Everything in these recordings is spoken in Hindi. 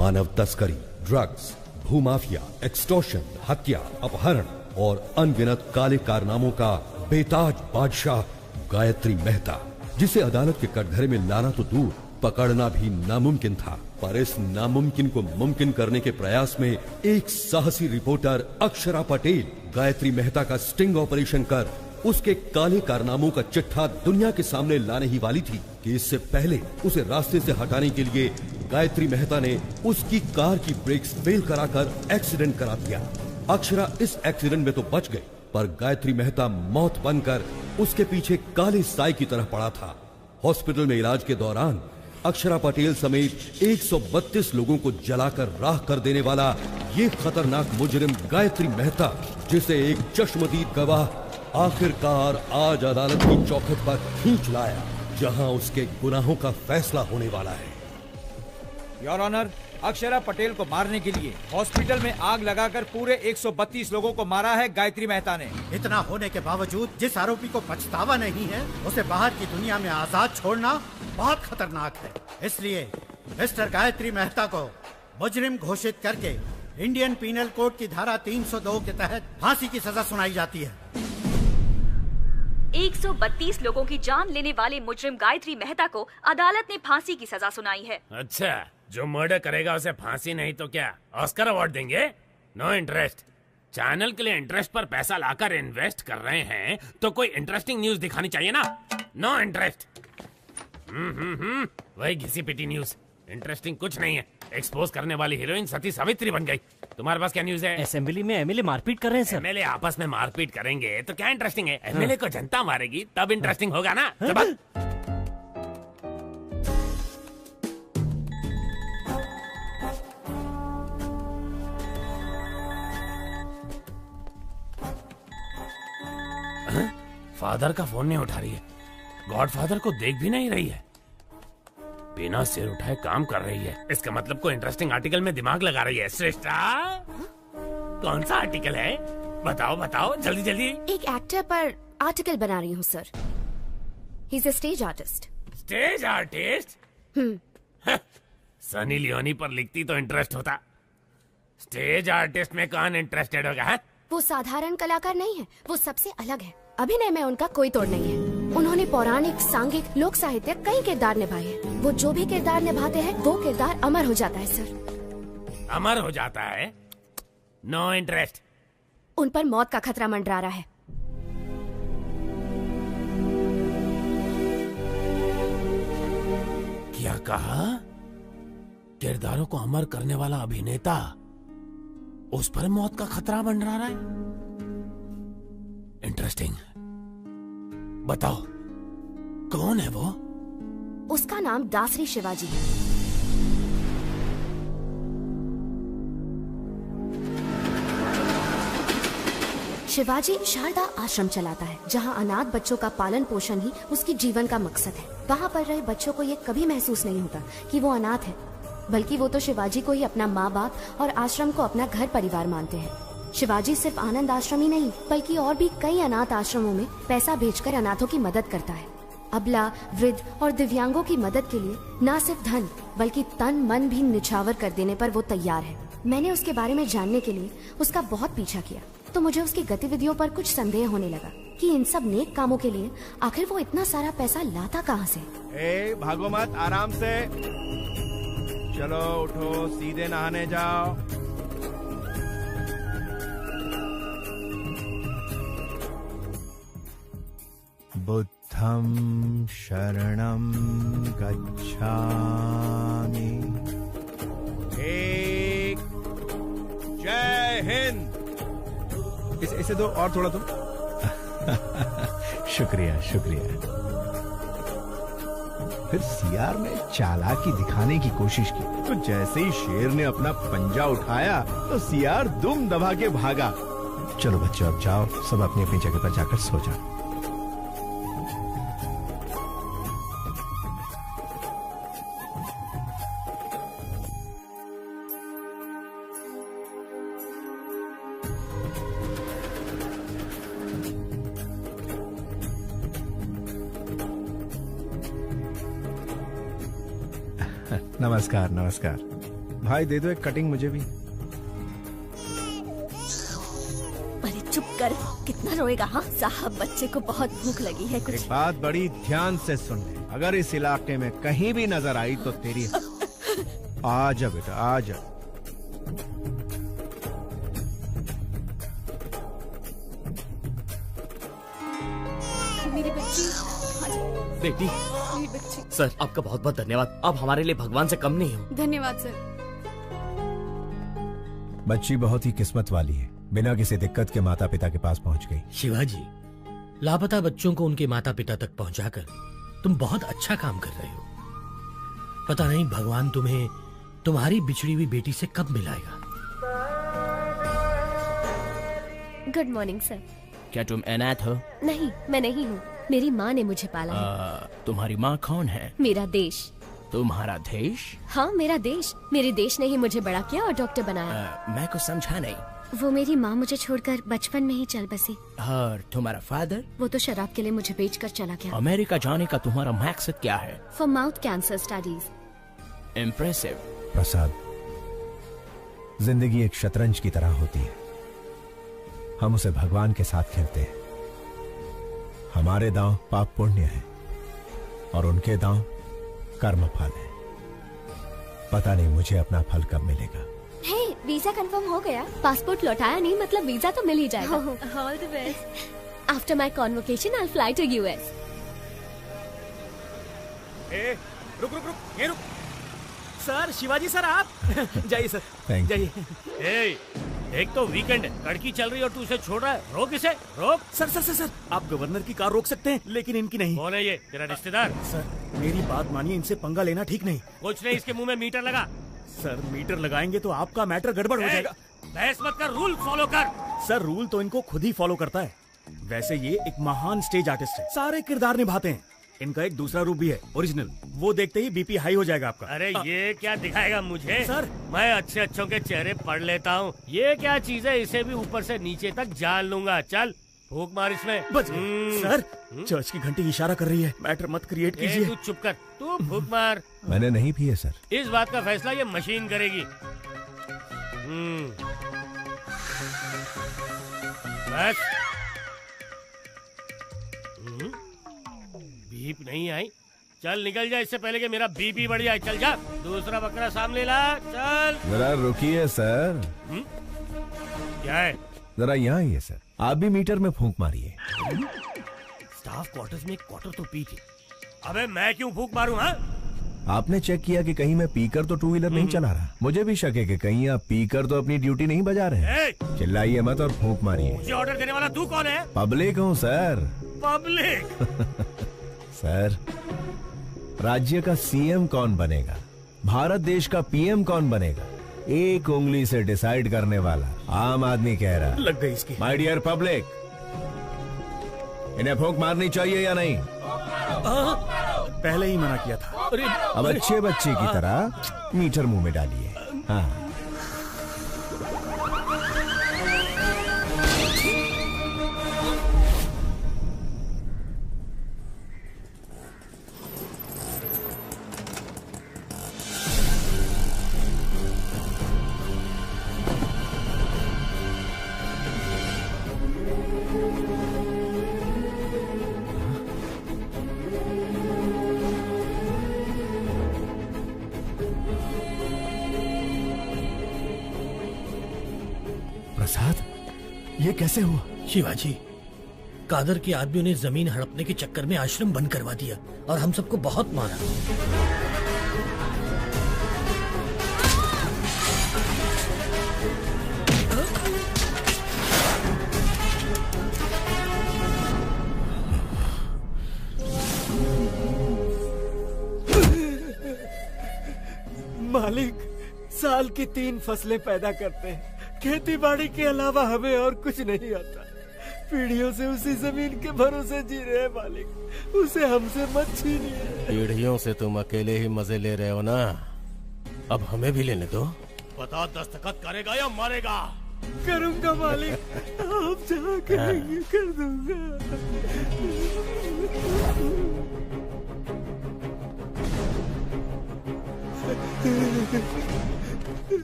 मानव तस्करी, ड्रग्स, भूमाफिया, एक्सटॉर्शन, हत्या, अपहरण और अनगिनत काले कारनामों का बेताज बादशाह गायत्री मेहता, जिसे अदालत के कटघरे में लाना तो दूर, पकड़ना भी नामुमकिन था। पर इस नामुमकिन को मुमकिन करने के प्रयास में एक साहसी रिपोर्टर अक्षरा पटेल गायत्री मेहता का स्टिंग ऑपरेशन कर उसके काले कारनामों का चिट्ठा दुनिया के सामने लाने ही वाली थी कि इससे पहले उसे रास्ते से हटाने के लिए गायत्री मेहता ने उसकी कार की ब्रेक्स फेल कराकर एक्सीडेंट करा दिया। अक्षरा इस एक्सीडेंट में तो बच गई, पर गायत्री मेहता मौत बनकर उसके पीछे काले साए की तरह पड़ा था। हॉस्पिटल में इलाज के दौरान अक्षरा पटेल समेत 132 लोगों को जलाकर राख कर देने वाला ये खतरनाक मुजरिम गायत्री मेहता, जिसे एक चश्मदीद गवाह आखिरकार आज अदालत की चौखट पर खींच लाया, जहां उसके गुनाहों का फैसला होने वाला है। योर ऑनर, अक्षरा पटेल को मारने के लिए हॉस्पिटल में आग लगाकर पूरे 132 लोगों को मारा है गायत्री मेहता ने। इतना होने के बावजूद जिस आरोपी को पछतावा नहीं है, उसे बाहर की दुनिया में आजाद छोड़ना बहुत खतरनाक है। इसलिए मिस्टर गायत्री मेहता को मुजरिम घोषित करके इंडियन पीनल कोड की धारा 302 के तहत फांसी की सजा सुनाई जाती है। 132 लोगों की जान लेने वाले मुजरिम गायत्री मेहता को अदालत ने फांसी की सजा सुनाई है। अच्छा, जो मर्डर करेगा उसे फांसी नहीं तो क्या ऑस्कर अवार्ड देंगे? No interest. चैनल के लिए इंटरेस्ट पर पैसा लाकर इन्वेस्ट कर रहे हैं तो कोई इंटरेस्टिंग न्यूज दिखानी चाहिए ना। No interest. वही घिसी पिटी न्यूज, इंटरेस्टिंग कुछ नहीं है। एक्सपोज करने वाली हीरोइन सती सावित्री बन गई। तुम्हारे पास क्या न्यूज है? असेंबली में एमएलए मारपीट कर रहे हैं सर। एमएलए आपस में मारपीट करेंगे तो क्या इंटरेस्टिंग है? एमएलए को जनता मारेगी तब इंटरेस्टिंग होगा ना। फादर का फोन नहीं उठा रही है, गॉडफादर को देख भी नहीं रही है, बिना सिर उठाए काम कर रही है। इसका मतलब कोई इंटरेस्टिंग आर्टिकल में दिमाग लगा रही है। श्रेष्ठा, कौन सा आर्टिकल है? बताओ बताओ जल्दी जल्दी। एक एक्टर पर आर्टिकल बना रही हूँ sir. He is a stage artist. Stage artist? Sunny Leone पर लिखती तो इंटरेस्ट होता। स्टेज आर्टिस्ट में कौन इंटरेस्टेड होगा? है? वो साधारण कलाकार नहीं है, वो सबसे अलग है। अभिनय में उनका कोई तोड़ नहीं है। उन्होंने पौराणिक, सांघिक, लोक साहित्य कई किरदार निभाए हैं। वो जो भी किरदार निभाते हैं वो किरदार अमर हो जाता है सर। अमर हो जाता है? No interest. उन पर मौत का खतरा मंडरा रहा है। क्या कहा? किरदारों को अमर करने वाला अभिनेता, उस पर मौत का खतरा मंडरा रहा है? इंटरेस्टिंग। बताओ कौन है वो? उसका नाम दासरी शिवाजी है। शिवाजी शारदा आश्रम चलाता है, जहां अनाथ बच्चों का पालन पोषण ही उसकी जीवन का मकसद है। वहां पर रहे बच्चों को ये कभी महसूस नहीं होता कि वो अनाथ है, बल्कि वो तो शिवाजी को ही अपना माँ बाप और आश्रम को अपना घर परिवार मानते हैं। शिवाजी सिर्फ आनंद आश्रम ही नहीं, बल्कि और भी कई अनाथ आश्रमों में पैसा भेजकर अनाथों की मदद करता है। अबला, वृद्ध और दिव्यांगों की मदद के लिए न सिर्फ धन बल्कि तन मन भी निछावर कर देने पर वो तैयार है। मैंने उसके बारे में जानने के लिए उसका बहुत पीछा किया, तो मुझे उसकी गतिविधियों पर कुछ संदेह होने लगा कि इन सब नेक कामों के लिए आखिर वो इतना सारा पैसा लाता कहाँ से। भागो मत, आराम से चलो, उठो, सीधे नहाने जाओ। बुद्धं शरणं गच्छामि। एक जय हिंद। इसे दो और थोड़ा दो। शुक्रिया शुक्रिया। फिर सीआर ने चालाकी दिखाने की कोशिश की, तो जैसे ही शेर ने अपना पंजा उठाया तो सीआर दुम दबा के भागा। चलो बच्चों, अब जाओ, सब अपनी अपनी जगह पर जाकर सो जाओ। नमस्कार नमस्कार। भाई दे दो एक कटिंग मुझे भी। अरे चुप कर, कितना रोएगा? हाँ साहब, बच्चे को बहुत भूख लगी है। कुछ एक बात बड़ी ध्यान से सुन ले, अगर इस इलाके में कहीं भी नजर आई तो तेरी आ जा बेटा, आ जा। मेरी बच्ची, बेटी। मेरी बच्ची। सर आपका बहुत बहुत धन्यवाद, आप हमारे लिए भगवान से कम नहीं हो। धन्यवाद सर। बच्ची बहुत ही किस्मत वाली है, बिना किसी दिक्कत के माता पिता के पास पहुंच गई। शिवाजी, लापता बच्चों को उनके माता पिता तक पहुंचाकर तुम बहुत अच्छा काम कर रहे हो। पता नहीं भगवान तुम्हें तुम्हारी बिछड़ी हुई बेटी से कब मिलाएगा। Good morning sir. क्या तुम अनाथ हो? नहीं, मैं नहीं हूँ, मेरी माँ ने मुझे पाला है। तुम्हारी माँ कौन है? मेरा देश। तुम्हारा देश? हाँ मेरा देश, मेरे देश ने ही मुझे बड़ा किया और डॉक्टर बनाया। मैं कुछ समझा नहीं। वो मेरी माँ मुझे छोड़कर बचपन में ही चल बसी। और तुम्हारा फादर? वो तो शराब के लिए मुझे बेचकर चला गया। अमेरिका जाने का तुम्हारा मकसद क्या है? For mouth cancer studies. Impressive. Prasad, जिंदगी एक शतरंज की तरह होती है, हम उसे भगवान के साथ खेलते हैं। हमारे दांव पाप पुण्य है और उनके दांव कर्म फल है। पता नहीं मुझे अपना फल कब मिलेगा। हे, वीजा कंफर्म हो गया। पासपोर्ट लौटाया नहीं, मतलब वीजा तो मिल ही जाएगा। All the best. After my convocation I fly to US. रुक रुक रुक, ये रुक। सर, शिवाजी सर आप जाइए सर, थैंक यू। जाइए। एक तो वीकेंड है, लड़की चल रही है और तू इसे छोड़ रहा है। रोक इसे, रोक। सर सर सर सर, आप गवर्नर की कार रोक सकते हैं लेकिन इनकी नहीं। कौन है ये? तेरा रिश्तेदार? सर मेरी बात मानिए, इनसे पंगा लेना ठीक नहीं। कुछ नहीं, इसके मुंह में मीटर लगा। सर मीटर लगाएंगे तो आपका मैटर गड़बड़ हो जाएगा। बहस मत कर, रूल फॉलो कर। सर रूल तो इनको खुद ही फॉलो करता है। वैसे ये एक महान स्टेज आर्टिस्ट है, सारे किरदार निभाते हैं। इनका एक दूसरा रूप भी है, ओरिजिनल। वो देखते ही बीपी हाई हो जाएगा आपका। अरे ये क्या दिखाएगा मुझे? सर मैं अच्छे अच्छों के चेहरे पढ़ लेता हूँ। ये क्या चीज है? इसे भी ऊपर से नीचे तक जान लूंगा। चल फूक मार इसमें। बच गए। सर चर्च की घंटी इशारा कर रही है, मैटर मत क्रिएट कीजिए। तू चुप कर, तू फूक मार। मैंने नहीं पिए सर। इस बात का फैसला ये मशीन करेगी। बस। बीप नहीं आई, चल निकल जा इससे पहले कि मेरा बीपी बढ़ जाए। चल जा, दूसरा बकरा सामने ला। चल जरा रुकिए सर। क्या है? जरा यहाँ आइए सर, आप भी मीटर में फूंक मारिए। स्टाफ क्वार्टर्स में एक क्वार्टर तो पी थी। अबे मैं क्यों फूंक मारूं? हाँ, आपने चेक किया कि कहीं मैं पीकर तो टू व्हीलर नहीं चला रहा। मुझे भी शक है कि कहीं आप पीकर तो अपनी ड्यूटी नहीं बजा रहे हैं। चिल्लाइए मत और फूंक मारिए। मुझे ऑर्डर देने वाला तू कौन है? पब्लिक हूँ सर। पब्लिक? सर, राज्य का सीएम कौन बनेगा, भारत देश का पीएम कौन बनेगा, एक उंगली से डिसाइड करने वाला आम आदमी कह रहा। लग गई इसकी। माय डियर पब्लिक, इन्हें फूंक मारनी चाहिए या नहीं? पहले ही मना किया था। अब अच्छे बच्चे की तरह मीटर मुंह में डालिए। हाँ। प्रसाद, ये कैसे हुआ? शिवाजी, कादर के आदमियों ने जमीन हड़पने के चक्कर में आश्रम बंद करवा दिया और हम सबको बहुत मारा। मालिक, साल की 3 फसलें पैदा करते हैं, खेती बाड़ी के अलावा हमें और कुछ नहीं आता। पीढ़ियों से उसी जमीन के भरोसे जी रहे हैं मालिक, उसे हमसे मत छीनिए। पीढ़ियों से तुम अकेले ही मजे ले रहे हो ना, अब हमें भी लेने दो। बता, दस्तखत करेगा या मारेगा? करूंगा मालिक, आप जहाँ करेंगे कर दूंगा।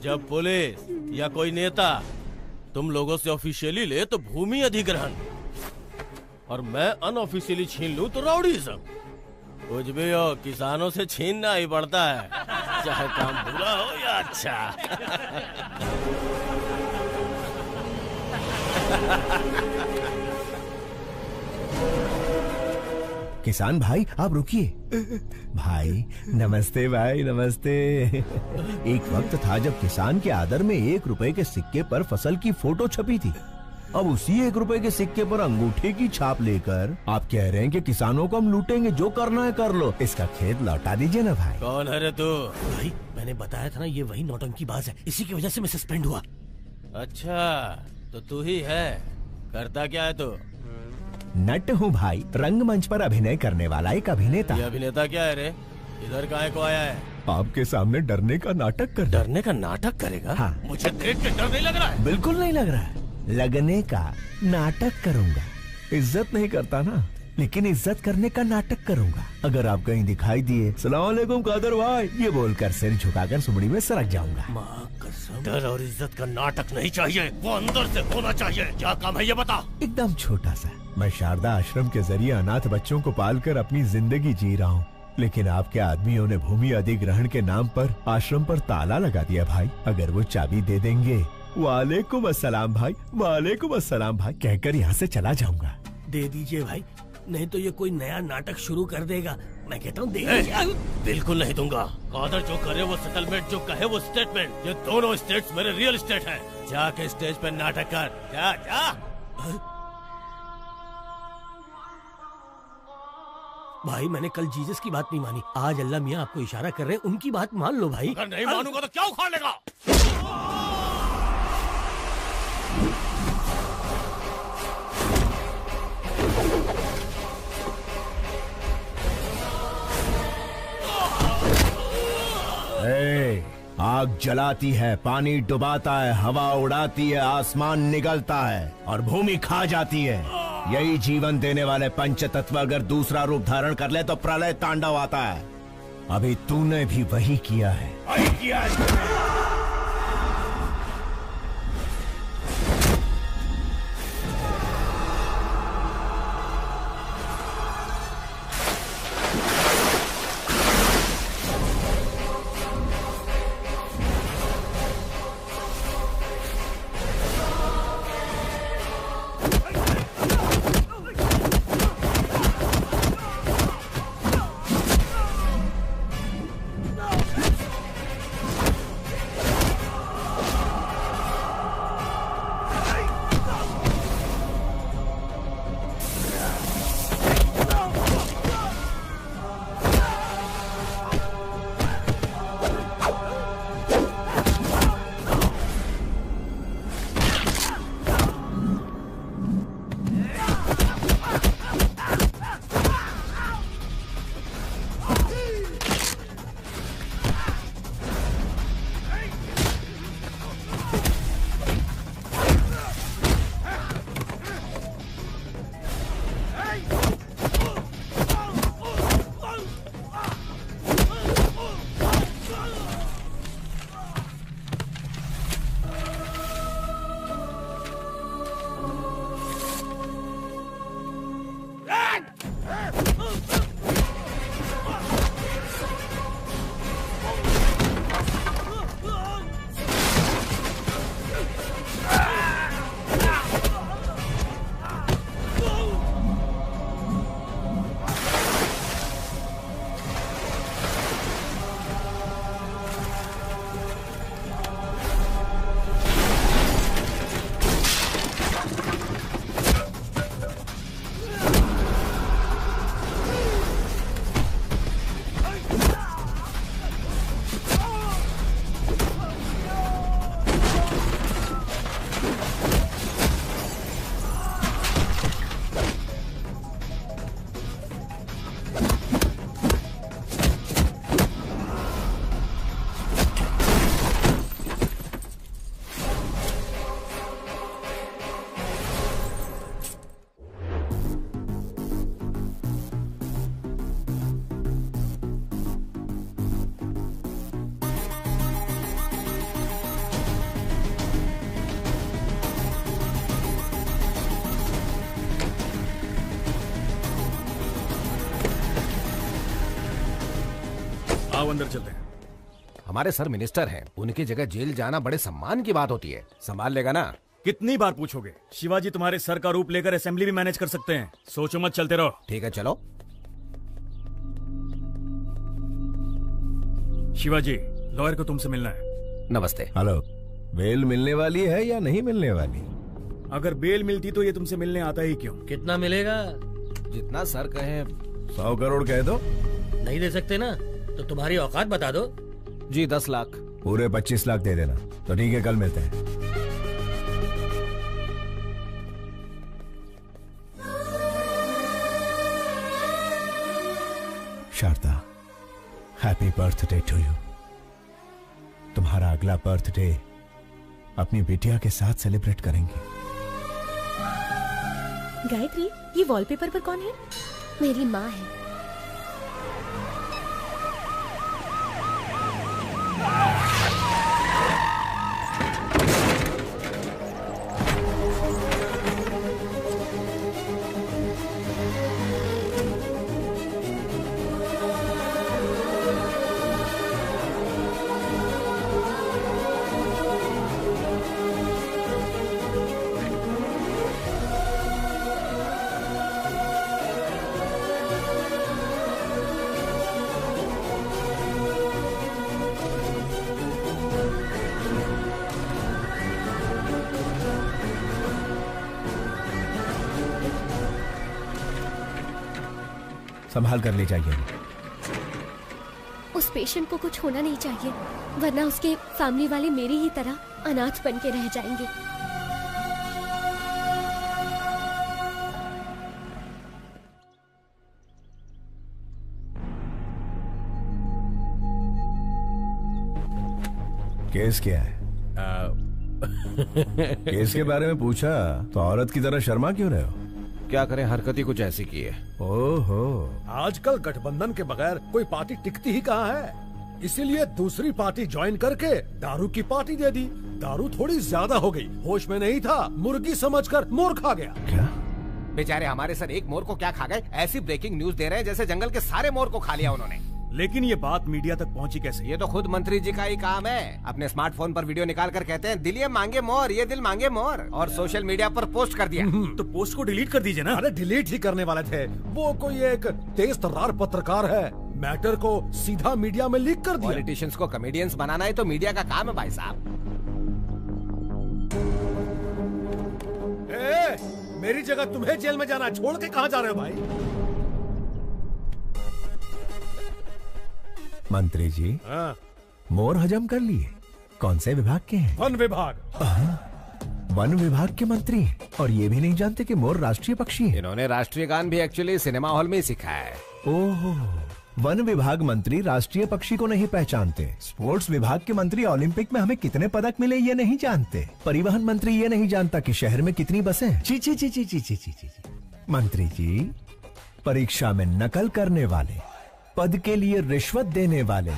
जब पुलिस या कोई नेता तुम लोगों से ऑफिशियली ले तो भूमि अधिग्रहण, और मैं अनऑफिशियली छीन लूं तो राउडीज़म। कुछ भी हो, किसानों से छीनना ही पड़ता है, चाहे काम बुरा हो या अच्छा। किसान भाई आप रुकिए। भाई नमस्ते, भाई नमस्ते। एक वक्त था जब किसान के आदर में 1 रुपए के सिक्के पर फसल की फोटो छपी थी। अब उसी 1 रुपए के सिक्के पर अंगूठे की छाप लेकर आप कह रहे हैं कि किसानों को हम लूटेंगे, जो करना है कर लो। इसका खेत लौटा दीजिए ना भाई। कौन है रे तू? भाई मैंने बताया था ना, ये वही नौटंकीबाज है, इसी की वजह से मैं सस्पेंड हुआ। अच्छा तो तू ही है, करता क्या है तू? नट हूँ भाई, रंगमंच पर अभिनय करने वाला एक अभिनेता। ये अभिनेता क्या है रे? इधर काहे को आया है? आपके सामने डरने का नाटक कर। डरने का नाटक करेगा? हाँ। मुझे देख के डर नहीं लग रहा है? बिल्कुल नहीं लग रहा है। लगने का नाटक करूंगा। इज्जत नहीं करता ना, लेकिन इज्जत करने का नाटक करूंगा। अगर आप कहीं दिखाई दिए सलाम अलैकुम कादर भाई ये बोलकर सिर झुकाकर सुमड़ी में सरक जाऊंगा। माँ कसम, डर और इज्जत का नाटक नहीं चाहिए, वो अंदर से होना चाहिए। क्या काम है ये बता। एकदम छोटा सा। मैं शारदा आश्रम के जरिए अनाथ बच्चों को पालकर अपनी जिंदगी जी रहा हूँ, लेकिन आपके आदमियों ने भूमि अधिग्रहण के नाम पर आश्रम पर ताला लगा दिया भाई। अगर वो चाबी दे देंगे, वालेकुम अस्सलाम भाई, वालेकुम अस्सलाम भाई कहकर यहाँ से चला जाऊंगा। दे दीजिए भाई, नहीं तो ये कोई नया नाटक शुरू कर देगा। मैं कहता हूँ दे। बिल्कुल नहीं दूंगा। कादर जो करे वो सेटलमेंट, जो कहे वो स्टेटमेंट। ये दोनों स्टेट्स मेरे रियल स्टेट हैं। जाके स्टेज पे नाटक कर। जा। भाई मैंने कल जीसस की बात नहीं मानी, आज अल्लाह मियाँ आपको इशारा कर रहे हैं, उनकी बात मान लो भाई। अगर नहीं मानूंगा तो क्या उखाड़ लेगा? आग जलाती है, पानी डुबाता है, हवा उड़ाती है, आसमान निगलता है और भूमि खा जाती है। यही जीवन देने वाले पंच तत्व अगर दूसरा रूप धारण कर ले तो प्रलय तांडव आता है। अभी तूने भी वही किया है। आओ अंदर चलते हैं। हमारे सर मिनिस्टर हैं, उनकी जगह जेल जाना बड़े सम्मान की बात होती है। संभाल लेगा ना? कितनी बार पूछोगे? शिवाजी तुम्हारे सर का रूप लेकर असेंबली भी मैनेज कर सकते हैं। सोचो मत, चलते रहो। ठीक है, चलो। शिवाजी, लॉयर को तुमसे मिलना है। नमस्ते। हेलो। बेल मिलने वाली है या नहीं मिलने वाली? अगर बेल मिलती तो ये तुमसे मिलने आता ही क्यों? कितना मिलेगा? जितना सर कहे। 100 करोड़ कह दो। नहीं दे सकते ना तो तुम्हारी औकात बता दो। जी 10 लाख। पूरे 25 लाख दे देना। तो ठीक है, कल मिलते हैं। Sharda, happy birthday to you. तुम्हारा अगला बर्थडे अपनी बिटिया के साथ सेलिब्रेट करेंगे। गायत्री, ये वॉलपेपर पर कौन है? मेरी माँ है। संभाल कर ले जाइए। उस पेशेंट को कुछ होना नहीं चाहिए, वरना उसके फैमिली वाले मेरी ही तरह अनाथ बन के रह जाएंगे। केस क्या है? केस के बारे में पूछा तो औरत की तरह शर्मा क्यों रहे हो? क्या करें, हरकत ही कुछ ऐसी की है। ओहो, आजकल गठबंधन के बगैर कोई पार्टी टिकती ही कहाँ है, इसीलिए दूसरी पार्टी ज्वाइन करके दारू की पार्टी दे दी। दारू थोड़ी ज्यादा हो गई, होश में नहीं था, मुर्गी समझकर मोर खा गया। क्या? बेचारे हमारे सर एक मोर को क्या खा गए? ऐसी ब्रेकिंग न्यूज दे रहे हैं जैसे जंगल के सारे मोर को खा लिया उन्होंने। लेकिन ये बात मीडिया तक पहुंची कैसे? ये तो खुद मंत्री जी का ही काम है। अपने स्मार्टफोन पर वीडियो निकाल कर कहते हैं दिल ये मांगे मोर, ये दिल मांगे मोर, और सोशल मीडिया पर पोस्ट कर दिया। तो पोस्ट को डिलीट कर दीजिए ना। अरे डिलीट ही करने वाले थे, वो कोई एक तेज तर्रार पत्रकार है, मैटर को सीधा मीडिया में लीक कर दिया। पॉलिटिशियंस को कॉमेडियंस बनाना ही तो मीडिया का काम है भाई साहब। मेरी जगह तुम्हें जेल में जाना, छोड़ के कहाँ जा रहे हो भाई? मंत्री जी, मोर हजम कर लिए। कौन से विभाग के हैं? वन विभाग। वन विभाग के मंत्री हैं और ये भी नहीं जानते कि मोर राष्ट्रीय पक्षी है। इन्होंने राष्ट्रीय गान भी एक्चुअली सिनेमा हॉल में ही सीखा है। ओहो, वन विभाग मंत्री राष्ट्रीय पक्षी को नहीं पहचानते। स्पोर्ट्स विभाग के मंत्री ओलंपिक में हमें कितने पदक मिले ये नहीं जानते। परिवहन मंत्री ये नहीं जानता कि शहर में कितनी बसें हैं। ची ची ची ची ची ची ची। मंत्री जी, परीक्षा में नकल करने वाले, पद के लिए रिश्वत देने वाले,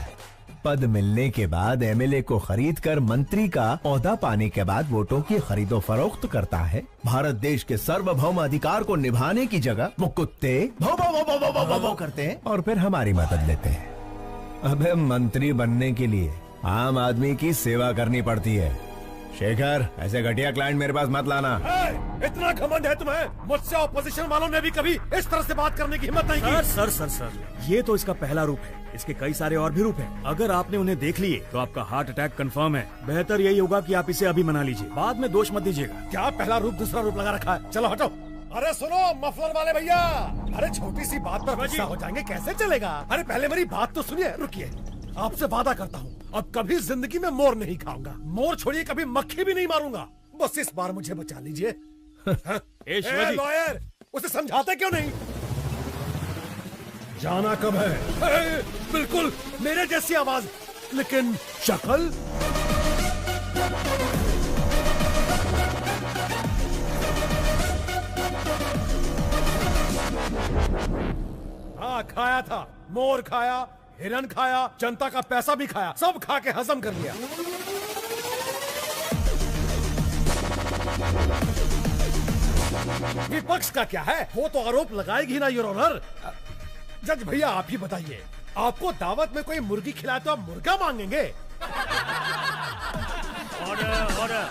पद मिलने के बाद एमएलए को खरीद कर मंत्री का ओहदा पाने के बाद वोटों की खरीदो फरोख्त करता है। भारत देश के सार्वभौम अधिकार को निभाने की जगह वो कुत्ते भौ भौ भौ भौ भौ भौ भौ भौ करते हैं और फिर हमारी मदद लेते हैं। अबे मंत्री बनने के लिए आम आदमी की सेवा करनी पड़ती है। शेखर, ऐसे घटिया क्लाइंट मेरे पास मत लाना। इतना घमंड है तुम्हें? मुझसे ऑपोजिशन वालों ने भी कभी इस तरह से बात करने की हिम्मत नहीं की। सर, ये तो इसका पहला रूप है। इसके कई सारे और भी रूप हैं। अगर आपने उन्हें देख लिए तो आपका हार्ट अटैक कंफर्म है। बेहतर यही होगा कि आप इसे अभी मना लीजिए, बाद में दोष मत दीजिएगा। क्या पहला रूप दूसरा रूप लगा रखा है? चलो हटो। अरे सुनो मफलर वाले भैया, अरे छोटी सी बात पर गुस्सा हो जाएंगे, कैसे चलेगा? अरे पहले मेरी बात तो सुनिए। रुकिए, आपसे वादा करता हूँ अब कभी जिंदगी में मोर नहीं खाऊंगा। मोर छोड़िए, कभी मक्खी भी नहीं मारूंगा। बस इस बार मुझे बचा लीजिए। लॉयर, उसे समझाते क्यों नहीं? जाना कब है? बिल्कुल मेरे जैसी आवाज, लेकिन शक्ल। हाँ, खाया था, मोर खाया, हिरन खाया, जनता का पैसा भी खाया, सब खा के हजम कर लिया। विपक्ष का क्या है? वो तो आरोप लगाएगी ना योर ऑनर। जज भैया आप ही बताइए, आपको दावत में कोई मुर्गी खिलाए तो आप मुर्गा मांगेंगे? Order order.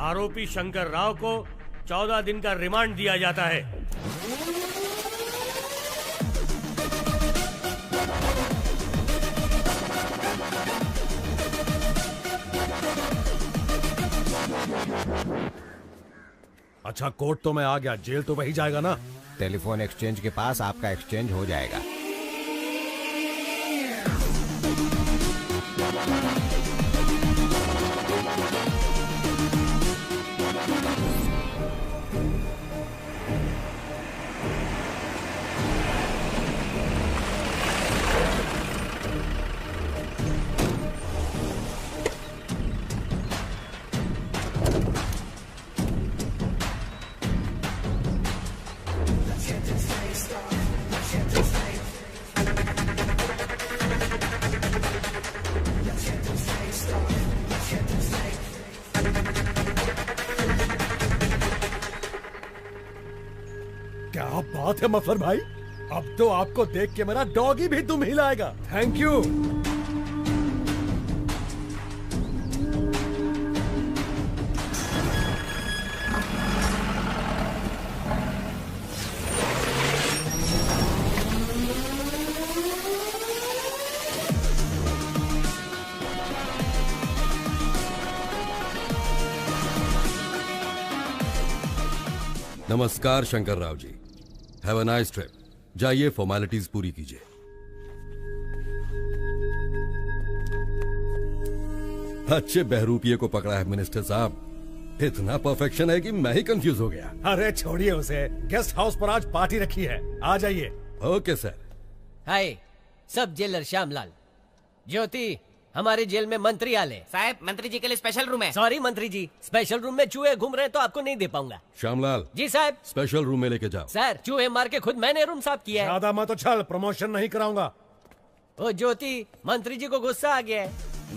आरोपी शंकर राव को 14 दिन का रिमांड दिया जाता है। अच्छा कोर्ट तो मैं आ गया, जेल तो वही जाएगा ना? टेलीफोन एक्सचेंज के पास आपका एक्सचेंज हो जाएगा। क्या बात है मफलर भाई, अब तो आपको देख के मेरा डॉगी भी दुम हिलाएगा। Thank you. नमस्कार Shankar Rao ji, have a nice trip. जाइए फॉर्मेलिटीज पूरी कीजिए। अच्छे बहरूपिये को पकड़ा है मिनिस्टर साहब। इतना परफेक्शन है कि मैं ही कंफ्यूज हो गया। अरे छोड़िए उसे, गेस्ट हाउस पर आज पार्टी रखी है, आ जाइए। Okay sir. हाय, सब जेलर श्यामलाल। ज्योति, हमारे जेल में मंत्री आले। साहब, मंत्री जी के लिए स्पेशल रूम है। सॉरी मंत्री जी, स्पेशल रूम में चूहे घूम रहे हैं तो आपको नहीं दे पाऊंगा। श्यामलाल जी साहब। स्पेशल रूम में लेके जाओ। सर, चूहे मार के खुद मैंने रूम साफ किया है। ज्यादा मत उछल, प्रमोशन नहीं कराऊंगा। ओ ज्योति, मंत्री जी को गुस्सा आ गया है।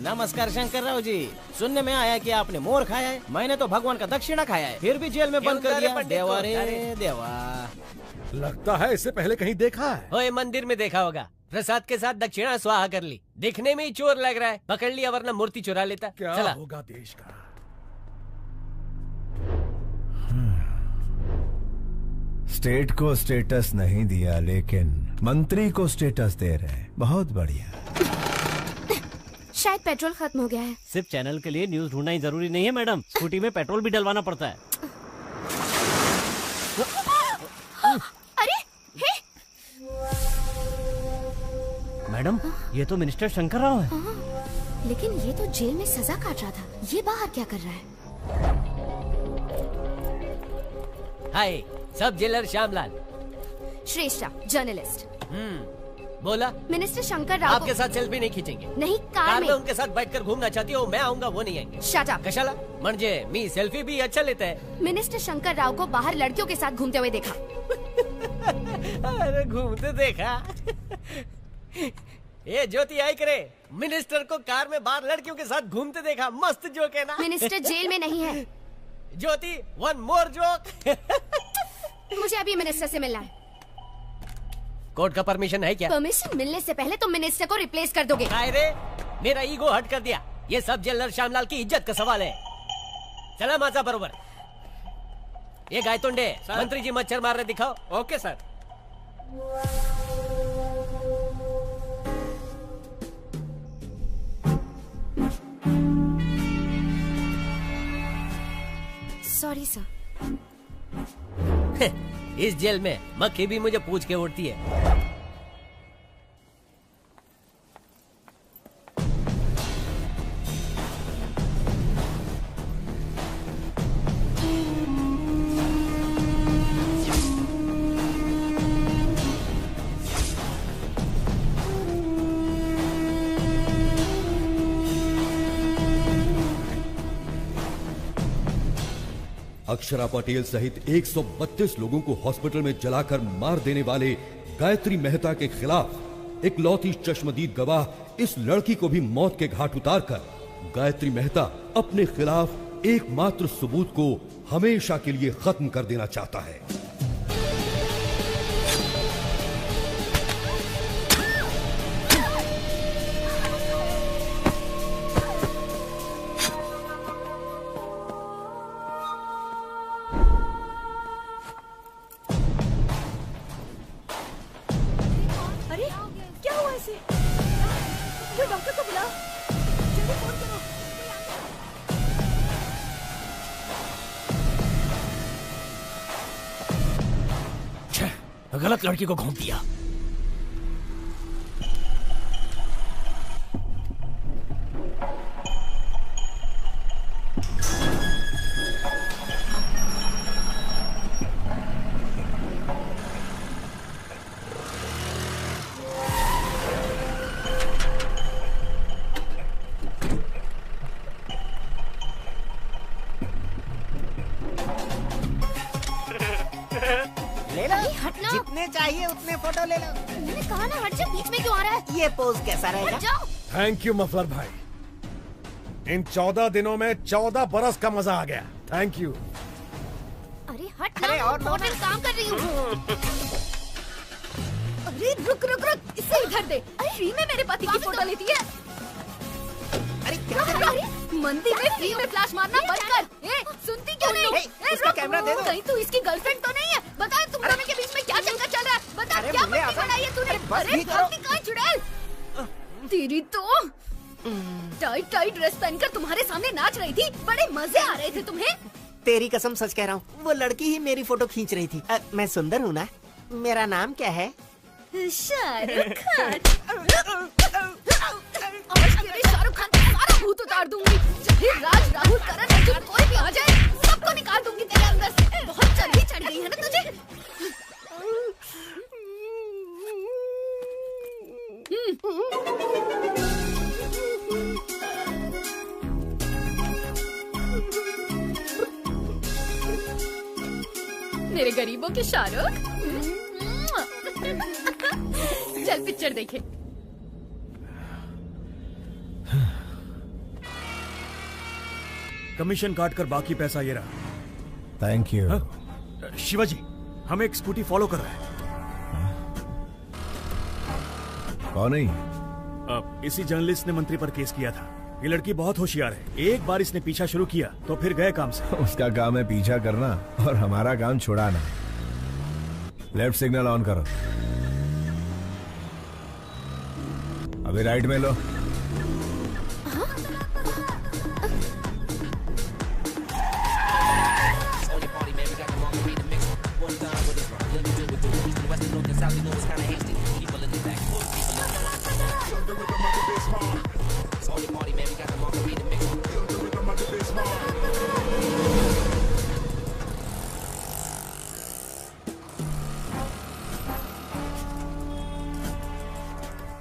नमस्कार शंकर राव जी, सुनने में आया कि आपने मोर खाया है। मैंने तो भगवान का दक्षिणा खाया है, फिर भी जेल में बंद कर दिया। देवा रे देवा। लगता है इससे पहले कहीं देखा है। ओए, मंदिर में देखा होगा। प्रसाद के साथ दक्षिणा स्वाहा कर ली। दिखने में ही चोर लग रहा है, पकड़ लिया वरना मूर्ति चुरा लेता। क्या चला। होगा देश का? स्टेट को स्टेटस नहीं दिया, लेकिन मंत्री को स्टेटस दे रहे हैं। बहुत बढ़िया। शायद पेट्रोल खत्म हो गया है। सिर्फ चैनल के लिए न्यूज ढूंढना ही जरूरी नहीं है मैडम, स्कूटी में पेट्रोल भी डलवाना पड़ता है। अरे हे! मैडम, ये तो मिनिस्टर शंकर राव है। लेकिन ये तो जेल में सजा काट रहा था, ये बाहर क्या कर रहा है? हाय, सब जेलर श्यामलाल। श्रेष्ठा, जर्नलिस्ट। बोला। मिनिस्टर शंकर राव आपके साथ सेल्फी नहीं खींचेंगे। नहीं, कार में उनके साथ बैठकर घूमना चाहती हो, मैं आऊंगा, वो नहीं आएंगे। Shut up. कशाला? म्हणजे मी सेल्फी भी अच्छा लेता है। मिनिस्टर शंकर राव को बाहर लड़कियों के साथ घूमते हुए देखा। अरे घूमते देखा? ये ज्योति आई करे, मिनिस्टर को कार में बाहर लड़कियों के साथ घूमते देखा। मस्त जोक है ना? मिनिस्टर जेल में नहीं है। ज्योति, वन मोर जोक। मुझे अभी मिनिस्टर से मिलना है। कोर्ट का परमिशन है क्या? परमिशन मिलने से पहले तुम मिनिस्टर को रिप्लेस कर दोगे। रे, मेरा ईगो हट कर दिया। ये सब जेलर श्यामलाल की इज्जत का सवाल है। चला माझा बरोबर। ये गायतोंडे, मंत्री जी मच्छर मार रहे, दिखाओ। Okay sir. Sorry sir. इस जेल में मक्खी भी मुझे पूछ के उड़ती है। अक्षरा पटेल सहित 132 लोगों को हॉस्पिटल में जलाकर मार देने वाले गायत्री मेहता के खिलाफ इकलौती चश्मदीद गवाह इस लड़की को भी मौत के घाट उतारकर गायत्री मेहता अपने खिलाफ एकमात्र सबूत को हमेशा के लिए खत्म कर देना चाहता है। अरे क्या हुआ इसे? कोई डॉक्टर को बुलाओ, जल्दी फोन करो। गलत लड़की को घूम दिया। ले लो, जितने चाहिए उतने फोटो ले लो। मैंने कहा ना हट जा, बीच में क्यों आ रहा है? ये पोज कैसा रहेगा? थैंक यू मफलर भाई, इन 14 दिनों में 14 बरस का मजा आ गया। Thank you. अरे हट ना, और मॉडल काम कर रही हूँ। अरे रुक रुक रुक, इसे इधर दे। फ्री में मेरे पति की फोटो लेती है। अरे क्या कर रही है? मंदिर में फ्री में फ्लैश मारना बंद कर। ए, सुनती क्यों नहीं? इसका कैमरा दे दो। कहीं तू इसकी गर्लफ्रेंड तो नहीं है? बता तुम दोनों के बीच में क्या चक्कर चल रहा है? बता क्या पट्टी बनाई है तूने? अरे गलती कहाँ चुड़ैल? तेरी तो टाइट टाइट ड्रेस पहनकर तुम्हारे सामने नाच रही थी, बड़े मजे आ रहे थे तुम्हें। तेरी कसम सच कह रहा हूँ, वो लड़की ही मेरी फोटो खींच रही थी। मैं सुंदर हूँ ना? मेरा नाम क्या है? शाहरुख खान। आज तेरे शाहरुख खान का सारा भूत उतार दूंगी। चाहे राज, राहुल, करण, अर्जुन कोई भी आ जाए, सबको निकाल दूंगी तेरे अंदर से। बहुत चर्बी चढ़ गई है ना तुझे? मेरे गरीबों के शाहरुख। चल पिक्चर देखे। कमीशन काट कर बाकी पैसा ये रहा। Thank you. शिवाजी, हमें एक स्कूटी फॉलो कर रहा है। कौन है? अब इसी जर्नलिस्ट ने मंत्री पर केस किया था। ये लड़की बहुत होशियार है, एक बार इसने पीछा शुरू किया तो फिर गए काम से। उसका काम है पीछा करना और हमारा काम छुड़ाना। लेफ्ट सिग्नल ऑन करो। अभी राइट में लो।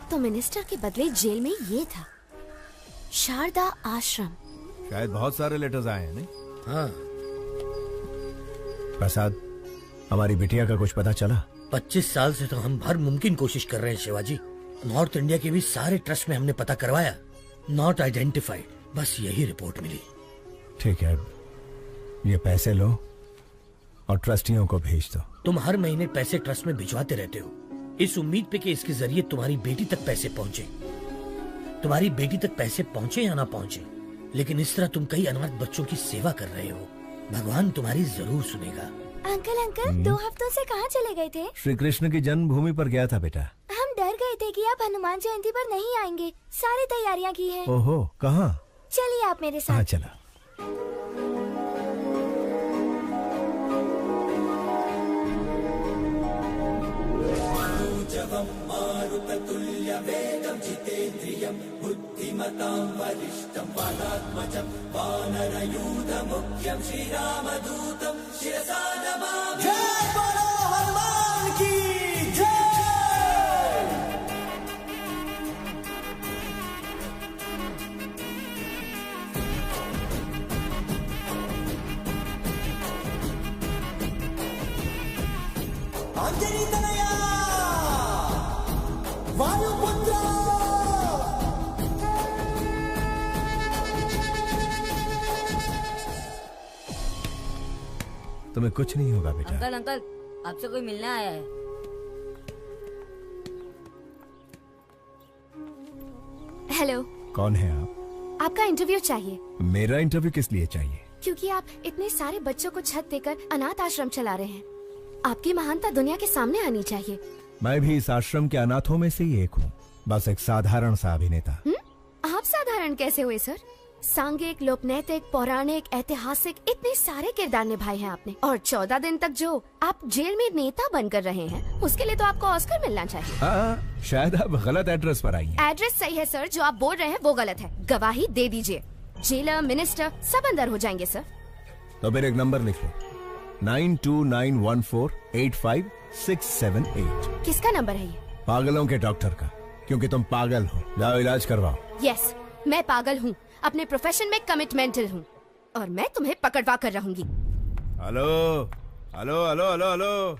तो मिनिस्टर के बदले जेल में ये था, शारदा आश्रम। शायद बहुत सारे लेटर्स आए हैं, नहीं? हाँ। प्रसाद, हमारी बिटिया का कुछ पता चला? 25 साल से तो हम हर मुमकिन कोशिश कर रहे हैं शिवाजी। नॉर्थ इंडिया के भी सारे ट्रस्ट में हमने पता करवाया, नॉट आइडेंटिफाइड। बस यही रिपोर्ट मिली। ठीक है, ये पैसे लो और ट्रस्टियों को भेज दो। तुम हर महीने पैसे ट्रस्ट में भिजवाते रहते हो, इस उम्मीद पे कि इसके जरिए तुम्हारी बेटी तक पैसे पहुंचे। तुम्हारी बेटी तक पैसे पहुंचे या ना पहुंचे, लेकिन इस तरह तुम कई अनाथ बच्चों की सेवा कर रहे हो। भगवान तुम्हारी जरूर सुनेगा। अंकल अंकल, 2 हफ्तों से कहाँ चले गए थे? श्री कृष्ण की जन्मभूमि पर गया था बेटा। हम डर गए थे कि आप हनुमान जयंती पर नहीं आएंगे। सारी तैयारियां की हैं। ओहो, कहाँ? चलिए आप मेरे साथ। हाँ चला। मारुततुल्य वेगं जितेन्द्रियं बुद्धिमतां वरिष्ठं वातात्मजं वानरयूथमुख्यं श्रीरामदूतं शिरसा नमामि। जय बोलो हनुमान की जय। अंजनी तनया वायुपुत्र तुम्हें कुछ नहीं होगा बेटा। अंकल अंकल, आपसे कोई मिलने आया है। हेलो। कौन है आप? आपका इंटरव्यू चाहिए। मेरा इंटरव्यू किस लिए चाहिए? क्योंकि आप इतने सारे बच्चों को छत देकर अनाथ आश्रम चला रहे हैं। आपकी महानता दुनिया के सामने आनी चाहिए। मैं भी इस आश्रम के अनाथों में से ही एक हूँ, बस एक साधारण सा अभिनेता। आप साधारण कैसे हुए सर? सांघिक, लोकनैतिक, पौराणिक, ऐतिहासिक इतने सारे किरदार निभाए हैं आपने, और 14 दिन तक जो आप जेल में नेता बनकर रहे हैं, उसके लिए तो आपको ऑस्कर मिलना चाहिए। शायद आप गलत एड्रेस पर आई हैं। एड्रेस सही है सर, जो आप बोल रहे हैं वो गलत है। गवाही दे दीजिए, जेलर, मिनिस्टर सब अंदर हो जाएंगे सर। तो फिर एक नंबर लिख लो, 9291485678। किसका नंबर है ये? पागलों के डॉक्टर का, क्योंकि तुम पागल हो। जाओ इलाज करवाओ। यस, मैं पागल हूँ, अपने प्रोफेशन में कमिटमेंटल हूँ, और मैं तुम्हें पकड़वा कर रहूंगी। Hello hello hello hello hello,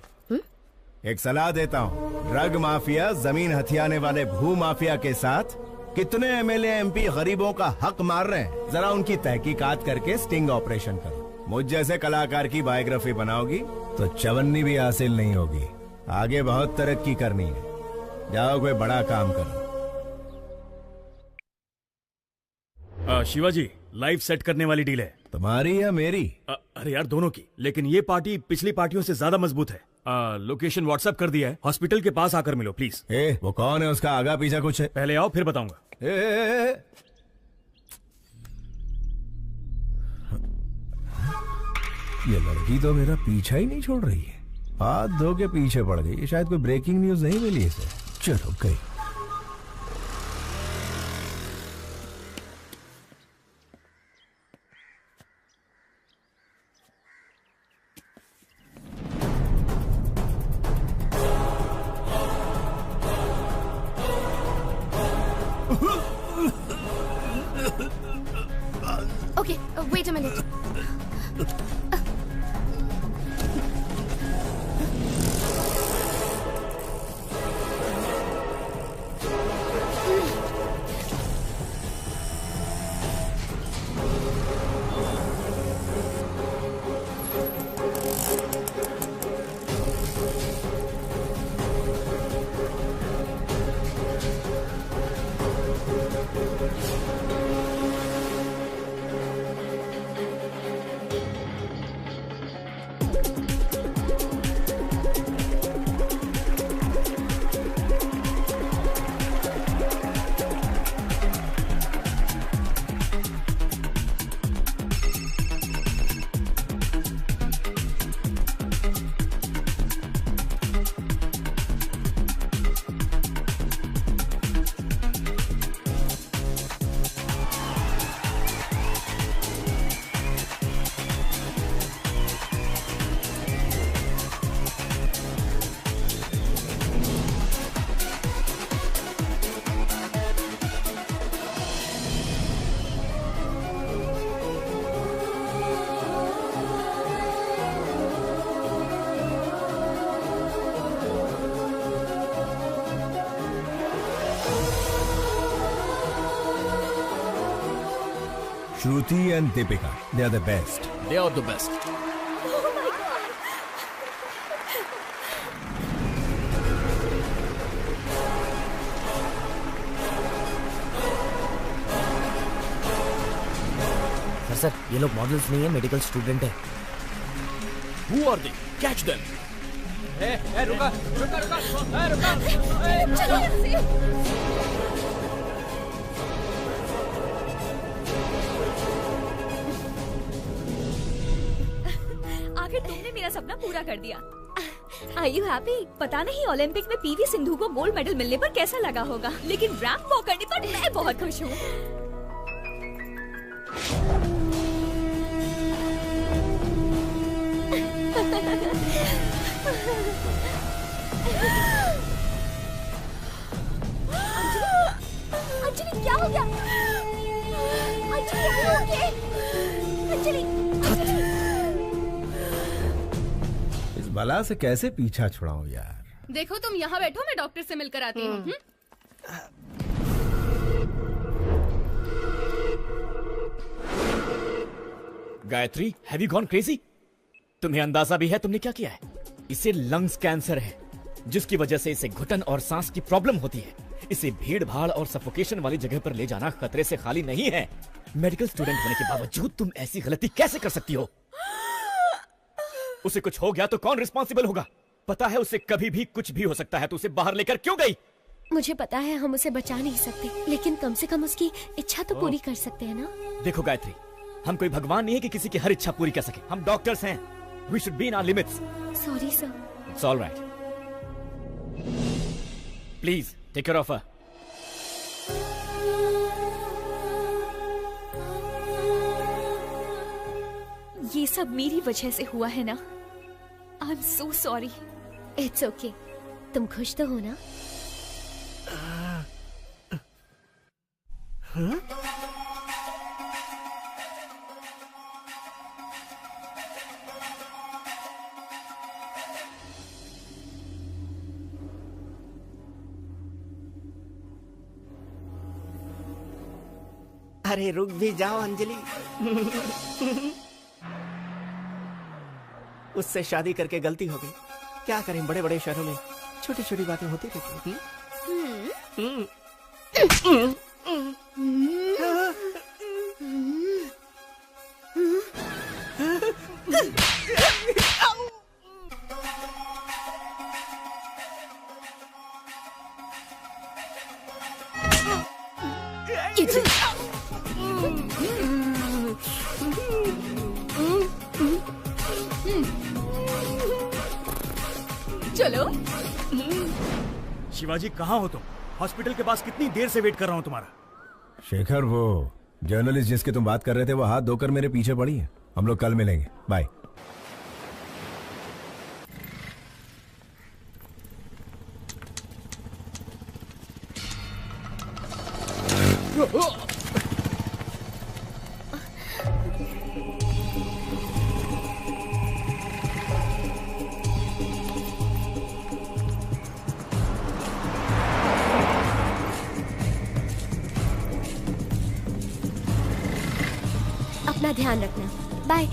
एक सलाह देता हूँ। ड्रग माफिया, जमीन हथियाने वाले भू माफिया के साथ कितने एमएलए एमपी गरीबों का हक मार रहे हैं, जरा उनकी तहकीकात करके स्टिंग ऑपरेशन करो। मुझ जैसे कलाकार की बायोग्राफी बनाओगी तो चवन्नी भी हासिल नहीं होगी। आगे बहुत तरक्की करनी है, जाओ कोई बड़ा काम करो। शिवाजी, लाइव सेट करने वाली डील है। तुम्हारी या मेरी? अरे यार दोनों की, लेकिन ये पार्टी पिछली पार्टियों से ज्यादा मजबूत है। लोकेशन व्हाट्सएप कर दिया है, हॉस्पिटल के पास आकर मिलो प्लीज। वो कौन है, उसका आगा पीछा कुछ है? पहले आओ फिर बताऊंगा। ये लड़की तो मेरा पीछा ही नहीं छोड़ रही है, हाथ धो के पीछे पड़ गई। शायद कोई ब्रेकिंग न्यूज नहीं मिली इसे। चलो गई। Okay, wait a minute. Shruti and Deepika, they are the best. They are the best. Sir, ये लोग मॉडल्स नहीं है, मेडिकल स्टूडेंट है। Who are they? Catch them. रुका रुका रुका रुका। आखिर तुमने मेरा सपना पूरा कर दिया। Are you happy? पता नहीं ओलंपिक में पीवी सिंधु को गोल्ड मेडल मिलने पर कैसा लगा होगा, लेकिन रैंप वॉक करने पर मैं बहुत खुश हूँ। अंजलि क्या हो गया? Anjali are you okay? Anjali इस बला से कैसे पीछा छुड़ाऊं यार। देखो तुम यहाँ बैठो, मैं डॉक्टर से मिलकर आती हूँ। Gayatri, have you gone crazy? तुम्हें अंदाजा भी है तुमने क्या किया है? इसे लंग्स कैंसर है, जिसकी वजह से इसे घुटन और सांस की प्रॉब्लम होती है। इसे भीड़ भाड़ और सफोकेशन वाली जगह पर ले जाना खतरे से खाली नहीं है। मेडिकल स्टूडेंट होने के बावजूद तुम ऐसी गलती कैसे कर सकती हो? उसे कुछ हो गया तो कौन रिस्पॉन्सिबल होगा? पता है उसे कभी भी कुछ भी हो सकता है, तो उसे बाहर लेकर क्यों गई? मुझे पता है हम उसे बचा नहीं सकते, लेकिन कम से कम उसकी इच्छा तो पूरी कर सकते हैं ना। देखो गायत्री, हम कोई भगवान नहीं है कि किसी की हर इच्छा पूरी कर सके। हम डॉक्टर्स हैं। We should be in our limits. Sorry, sir. It's all right. Please, take care of her. ये सब मेरी वजह से हुआ है ना। I'm so sorry. It's okay. तुम खुश तो हो ना? हाँ? अरे रुक भी जाओ अंजलि। उससे शादी करके गलती हो गई। क्या करें, बड़े बड़े शहरों में छोटी छोटी बातें होती रहती हैं। चलो। शिवाजी कहाँ हो तुम? हॉस्पिटल के पास कितनी देर से वेट कर रहा हूँ तुम्हारा। शेखर, वो जर्नलिस्ट जिसके तुम बात कर रहे थे वो हाथ धोकर मेरे पीछे पड़ी है। हम लोग कल मिलेंगे। बाय। अपना ध्यान रखना। बाय।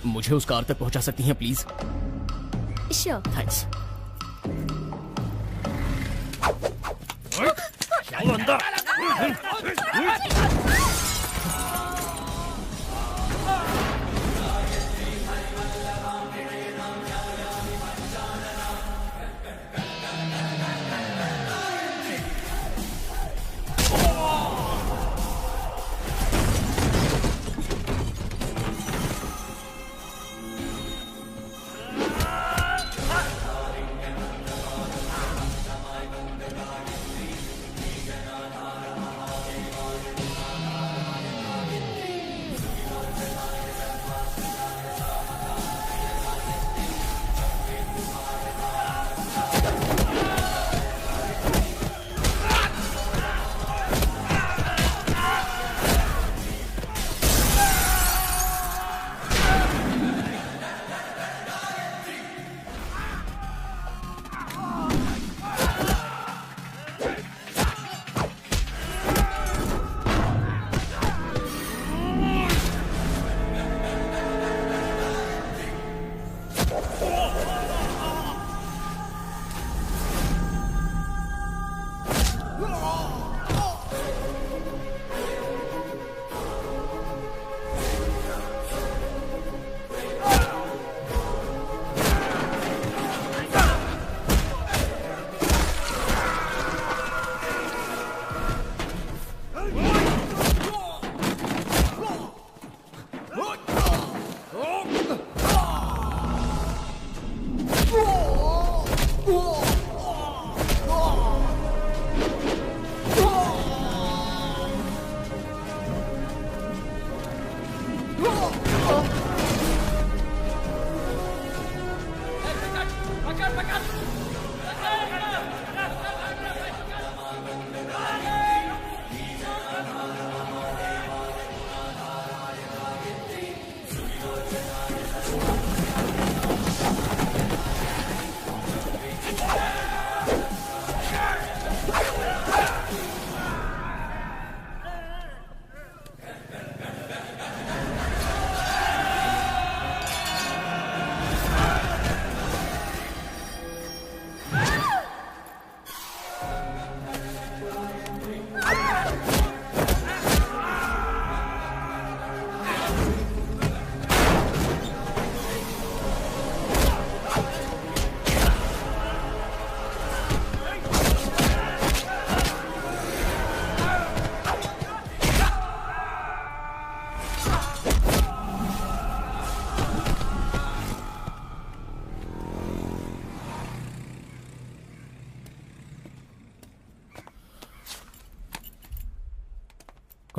मुझे उस कार तक पहुंचा सकती हैं प्लीज? श्योर। थैंक्स।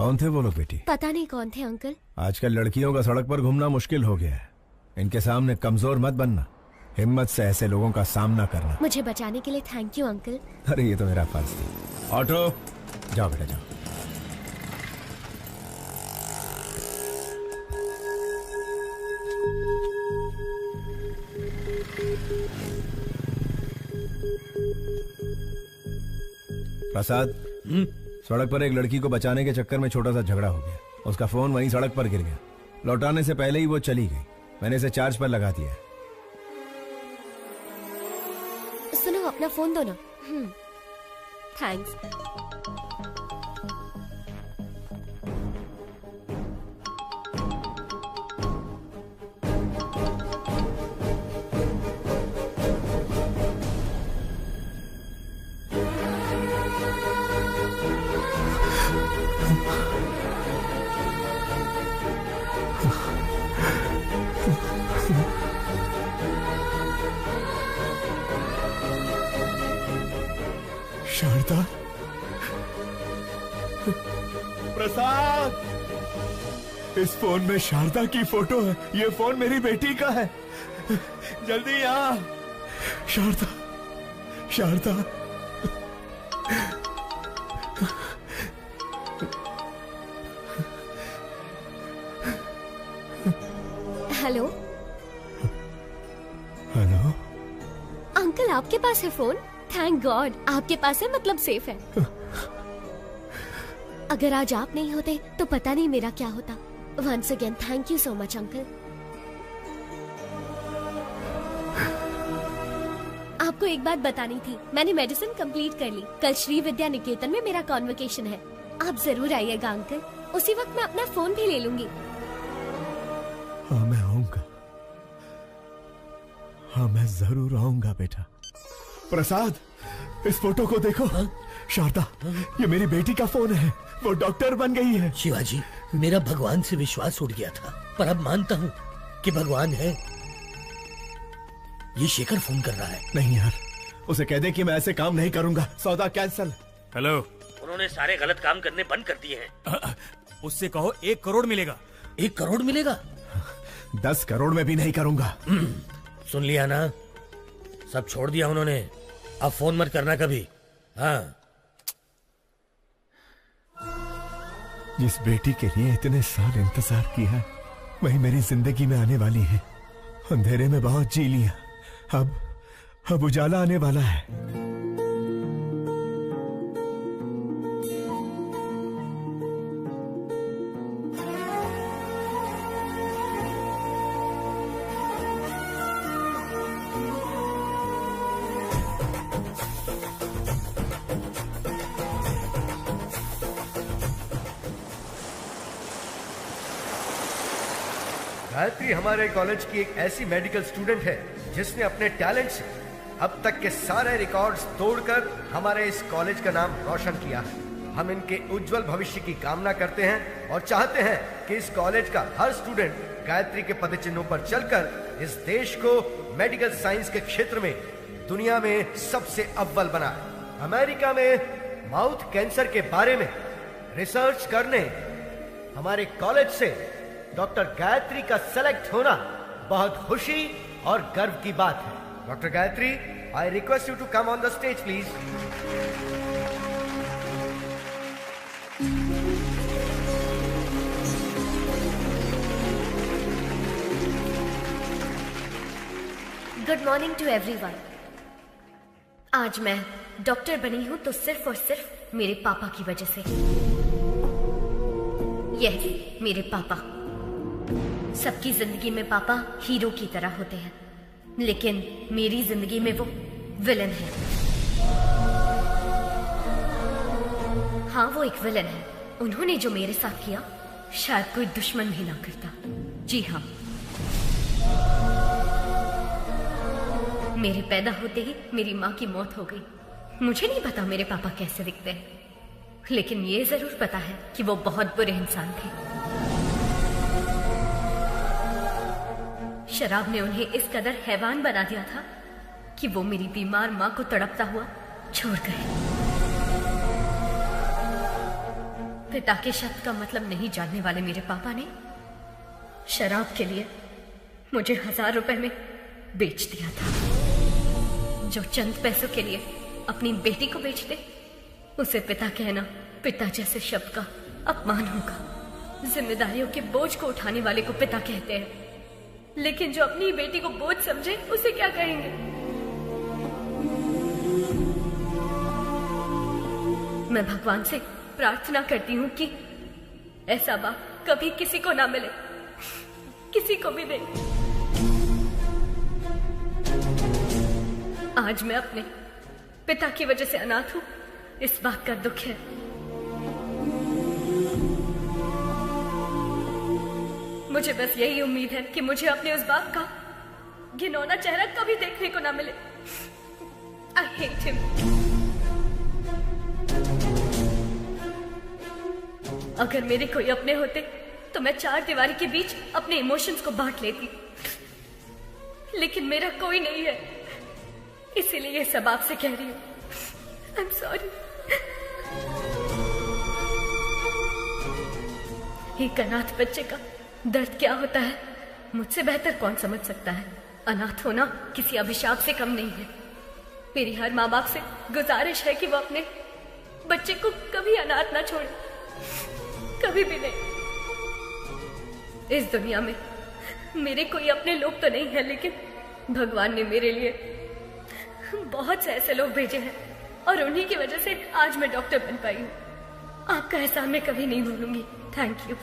कौन थे वो लोग बेटी? पता नहीं कौन थे अंकल। आजकल लड़कियों का सड़क पर घूमना मुश्किल हो गया है। इनके सामने कमजोर मत बनना, हिम्मत से ऐसे लोगों का सामना करना। मुझे बचाने के लिए थैंक यू अंकल। अरे ये तो मेरा फर्ज था। ऑटो जाओ बेटा जाओ। प्रसाद, सड़क पर एक लड़की को बचाने के चक्कर में छोटा सा झगड़ा हो गया। उसका फोन वहीं सड़क पर गिर गया। लौटाने से पहले ही वो चली गई। मैंने इसे चार्ज पर लगा दिया। सुनो, अपना फोन दो ना। थैंक्स। शारदा, प्रसाद, इस फोन में शारदा की फोटो है। ये फोन मेरी बेटी का है। जल्दी आ। Sharda, Sharda. Hello. Hello uncle, आपके पास है फोन? थैंक गॉड, आपके पास है, मतलब सेफ है। अगर आज आप नहीं होते तो पता नहीं मेरा क्या होता। Once again thank you so much uncle. आपको एक बात बतानी थी, मैंने मेडिसिन कंप्लीट कर ली। कल श्री विद्या निकेतन में मेरा कॉन्वोकेशन है। आप जरूर आइएगा अंकल। उसी वक्त मैं अपना फोन भी ले लूंगी। हाँ मैं आऊंगा। हाँ मैं जरूर आऊंगा बेटा। प्रसाद, इस फोटो को देखो। शारदा, ये मेरी बेटी का फोन है। वो डॉक्टर बन गई है। शिवाजी, मेरा भगवान से विश्वास उठ गया था, पर अब मानता हूँ कि भगवान है। ये शेखर फोन कर रहा है। नहीं यार, उसे कह दे कि मैं ऐसे काम नहीं करूंगा। सौदा कैंसल। हेलो। उन्होंने सारे गलत काम करने बंद कर दिए हैं। उससे कहो 1 करोड़ मिलेगा। 1 करोड़ मिलेगा? 10 करोड़ में भी नहीं करूंगा। सुन लिया ना, सब छोड़ दिया उन्होंने। अब फोन मत करना कभी। हाँ। जिस बेटी के लिए इतने साल इंतजार किया, वही मेरी जिंदगी में आने वाली है। अंधेरे में बहुत जी लिया, अब उजाला आने वाला है। गायत्री हमारे कॉलेज की एक ऐसी मेडिकल स्टूडेंट है जिसने अपने टैलेंट से अब तक के सारे रिकॉर्ड्स तोड़कर हमारे इस कॉलेज का नाम रोशन किया है। हम इनके उज्जवल भविष्य की कामना करते हैं और चाहते हैं कि इस कॉलेज का हर स्टूडेंट गायत्री के पदचिन्हों पर चलकर इस देश को मेडिकल साइंस के क्षेत्र में दुनिया में सबसे अव्वल बनाए। अमेरिका में माउथ कैंसर के बारे में रिसर्च करने हमारे कॉलेज से डॉक्टर गायत्री का सेलेक्ट होना बहुत खुशी और गर्व की बात है। Doctor Gayatri, I request you to come on the stage please. Good morning to everyone. आज मैं डॉक्टर बनी हूं तो सिर्फ और सिर्फ मेरे पापा की वजह से। यह मेरे पापा। सबकी जिंदगी में पापा हीरो की तरह होते हैं, लेकिन मेरी जिंदगी में वो विलन है। हाँ, वो एक विलन है। उन्होंने जो मेरे साथ किया शायद कोई दुश्मन भी ना करता। जी हाँ, मेरे पैदा होते ही मेरी माँ की मौत हो गई। मुझे नहीं पता मेरे पापा कैसे दिखते हैं, लेकिन ये जरूर पता है कि वो बहुत बुरे इंसान थे। शराब ने उन्हें इस कदर हैवान बना दिया था कि वो मेरी बीमार माँ को तड़पता हुआ छोड़ गए। पिता के शब्द का मतलब नहीं जानने वाले मेरे पापा ने शराब के लिए मुझे 1000 रुपए में बेच दिया था। जो चंद पैसों के लिए अपनी बेटी को बेच दे उसे पिता कहना पिता जैसे शब्द का अपमान होगा। जिम्मेदारियों के बोझ को उठाने वाले को पिता कहते हैं, लेकिन जो अपनी बेटी को बोझ समझे उसे क्या कहेंगे? मैं भगवान से प्रार्थना करती हूँ कि ऐसा बाप कभी किसी को ना मिले, किसी को भी नहीं। आज मैं अपने पिता की वजह से अनाथ हूँ, इस बात का दुख है। मुझे बस यही उम्मीद है कि मुझे अपने उस बाप का घिनौना चेहरा कभी देखने को ना मिले। I hate him. अगर मेरे कोई अपने होते तो मैं 4 दीवारी के बीच अपने इमोशंस को बांट लेती, लेकिन मेरा कोई नहीं है, इसीलिए ये सब आपसे कह रही हूँ। I'm sorry. एक अनाथ बच्चे का दर्द क्या होता है मुझसे बेहतर कौन समझ सकता है। अनाथ होना किसी अभिशाप से कम नहीं है। मेरी हर माँ बाप से गुजारिश है कि वो अपने बच्चे को कभी अनाथ ना छोड़े, कभी भी नहीं। इस दुनिया में मेरे कोई अपने लोग तो नहीं है, लेकिन भगवान ने मेरे लिए बहुत से ऐसे लोग भेजे हैं और उन्हीं की वजह से आज मैं डॉक्टर बन पाई हूँ। आपका एहसान मैं कभी नहीं भूलूंगी। Thank you.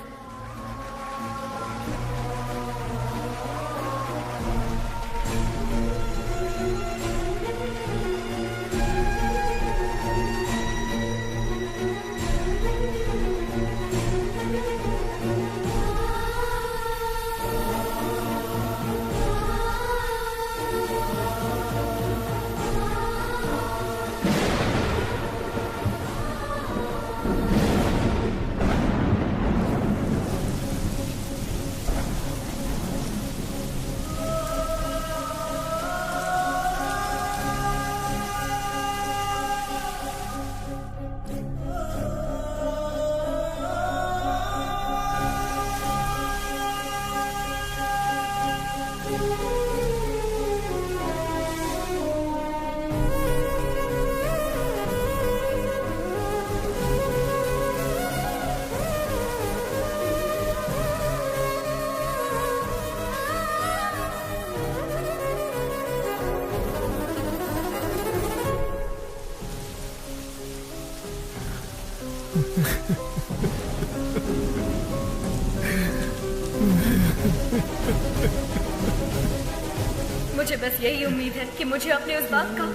मुझे बस यही उम्मीद है कि मुझे अपने उस बाप का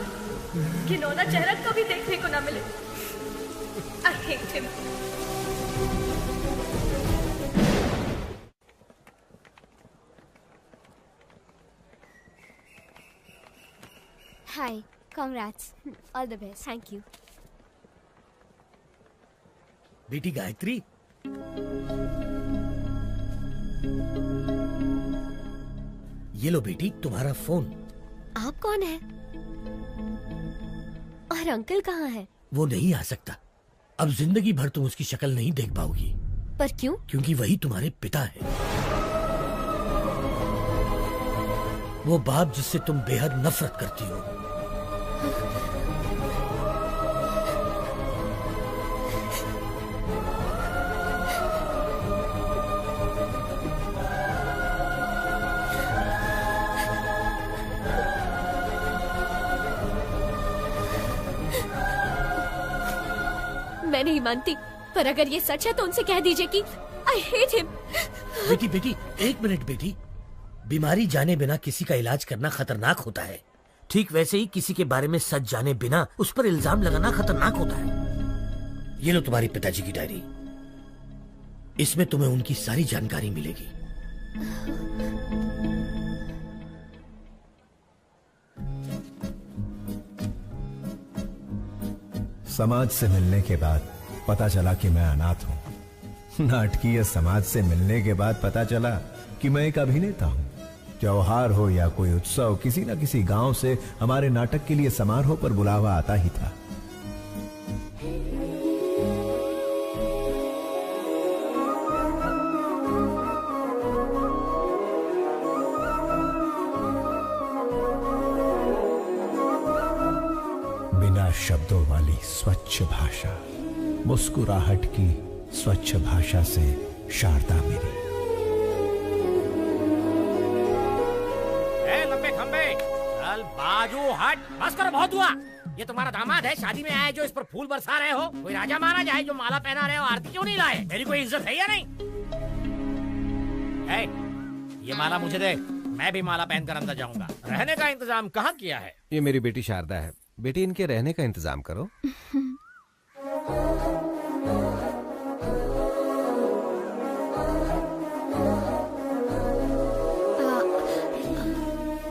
घिनौना चेहरा कभी देखने को ना मिले। I hate him. Hi, congrats. All the best. Thank you. बेटी गायत्री, ये लो बेटी तुम्हारा फोन। आप कौन है? और अंकल कहाँ है? वो नहीं आ सकता। अब जिंदगी भर तुम उसकी शक्ल नहीं देख पाओगी। पर क्यों? क्योंकि वही तुम्हारे पिता है, वो बाप जिससे तुम बेहद नफरत करती हो। मैं नहीं मानती, पर अगर ये सच है तो उनसे कह दीजिए कि I hate him. बेटी बेटी, एक मिनट बेटी। बीमारी जाने बिना किसी का इलाज करना खतरनाक होता है। ठीक वैसे ही किसी के बारे में सच जाने बिना उस पर इल्जाम लगाना खतरनाक होता है। ये लो तुम्हारे पिताजी की डायरी, इसमें तुम्हें उनकी सारी जानकारी मिलेगी। समाज से मिलने के बाद पता चला कि मैं अनाथ हूं। नाटकीय समाज से मिलने के बाद पता चला कि मैं एक अभिनेता हूं। त्योहार हो या कोई उत्सव, किसी न किसी गांव से हमारे नाटक के लिए समारोह पर बुलावा आता ही था। शब्दों वाली स्वच्छ भाषा, मुस्कुराहट की स्वच्छ भाषा से शारदा मेरी। लंबे खंबे चल बाजू हट, बस कर, बहुत हुआ। ये तुम्हारा दामाद है, शादी में आए जो इस पर फूल बरसा रहे हो? कोई राजा महाराजा है जो माला पहना रहे हो? आरती क्यों नहीं लाए? मेरी कोई इज्जत है या नहीं? ये माला मुझे दे, मैं भी माला पहनकर अंदर जाऊंगा। रहने का इंतजाम कहाँ किया है? ये मेरी बेटी शारदा है। बेटी, इनके रहने का इंतजाम करो।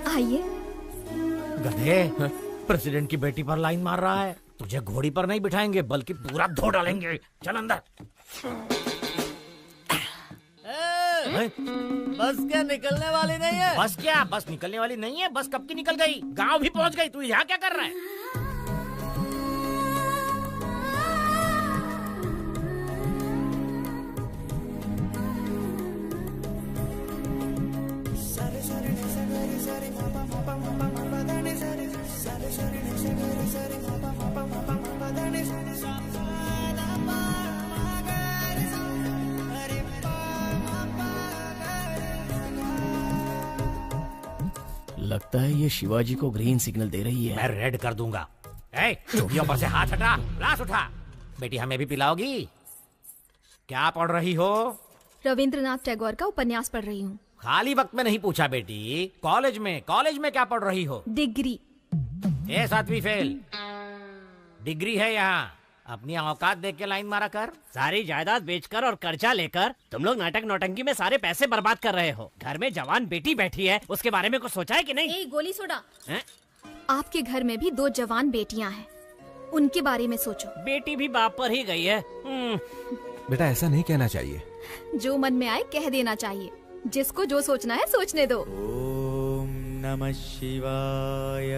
आइए। गधे, प्रेसिडेंट की बेटी पर लाइन मार रहा है। तुझे घोड़ी पर नहीं बिठाएंगे बल्कि पूरा धो डालेंगे। चल अंदर। बस क्या निकलने वाली नहीं है? बस क्या? बस निकलने वाली नहीं है? बस कब की निकल गई, गांव भी पहुंच गई। तू यहाँ क्या कर रहा है? लगता है ये शिवाजी को ग्रीन सिग्नल दे रही है। मैं रेड कर दूंगा। चूड़ियों पर से हाथ हटा, ग्लास उठा। बेटी, हमें भी पिलाओगी? क्या पढ़ रही हो? रविंद्रनाथ टैगोर का उपन्यास पढ़ रही हूँ। खाली वक्त में नहीं पूछा बेटी। कॉलेज में क्या पढ़ रही हो? डिग्री। 7वीं फेल। डिग्री है यहाँ। अपनी औकात देख के लाइन मारा कर। सारी जायदाद बेचकर और कर्जा लेकर तुम लोग नाटक नौटंकी में सारे पैसे बर्बाद कर रहे हो। घर में जवान बेटी बैठी है, उसके बारे में कुछ सोचा है कि नहीं? गोली सोडा। आपके घर में भी 2 जवान बेटियां हैं, उनके बारे में सोचो। बेटी भी बाप पर ही गई है। बेटा, ऐसा नहीं कहना चाहिए। जो मन में आए कह देना चाहिए। जिसको जो सोचना है सोचने दो। ओम नमः शिवाय।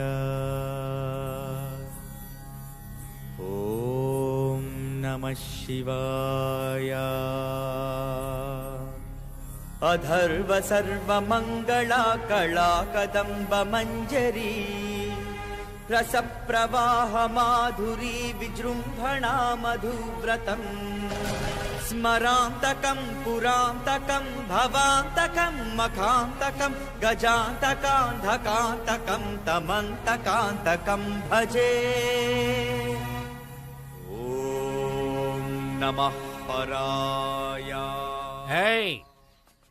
ओम नमः शिवाय। अधर्व सर्व मंगला कला कदम्ब मंजरी रस प्रवाह माधुरी विजृंभणा मधुव्रतम् स्मरांतकं पुरांतकं भवांतकं मखांतकं गजांतकांधकांतकं तमंतकांतकं भजे। ओम नमः पराय।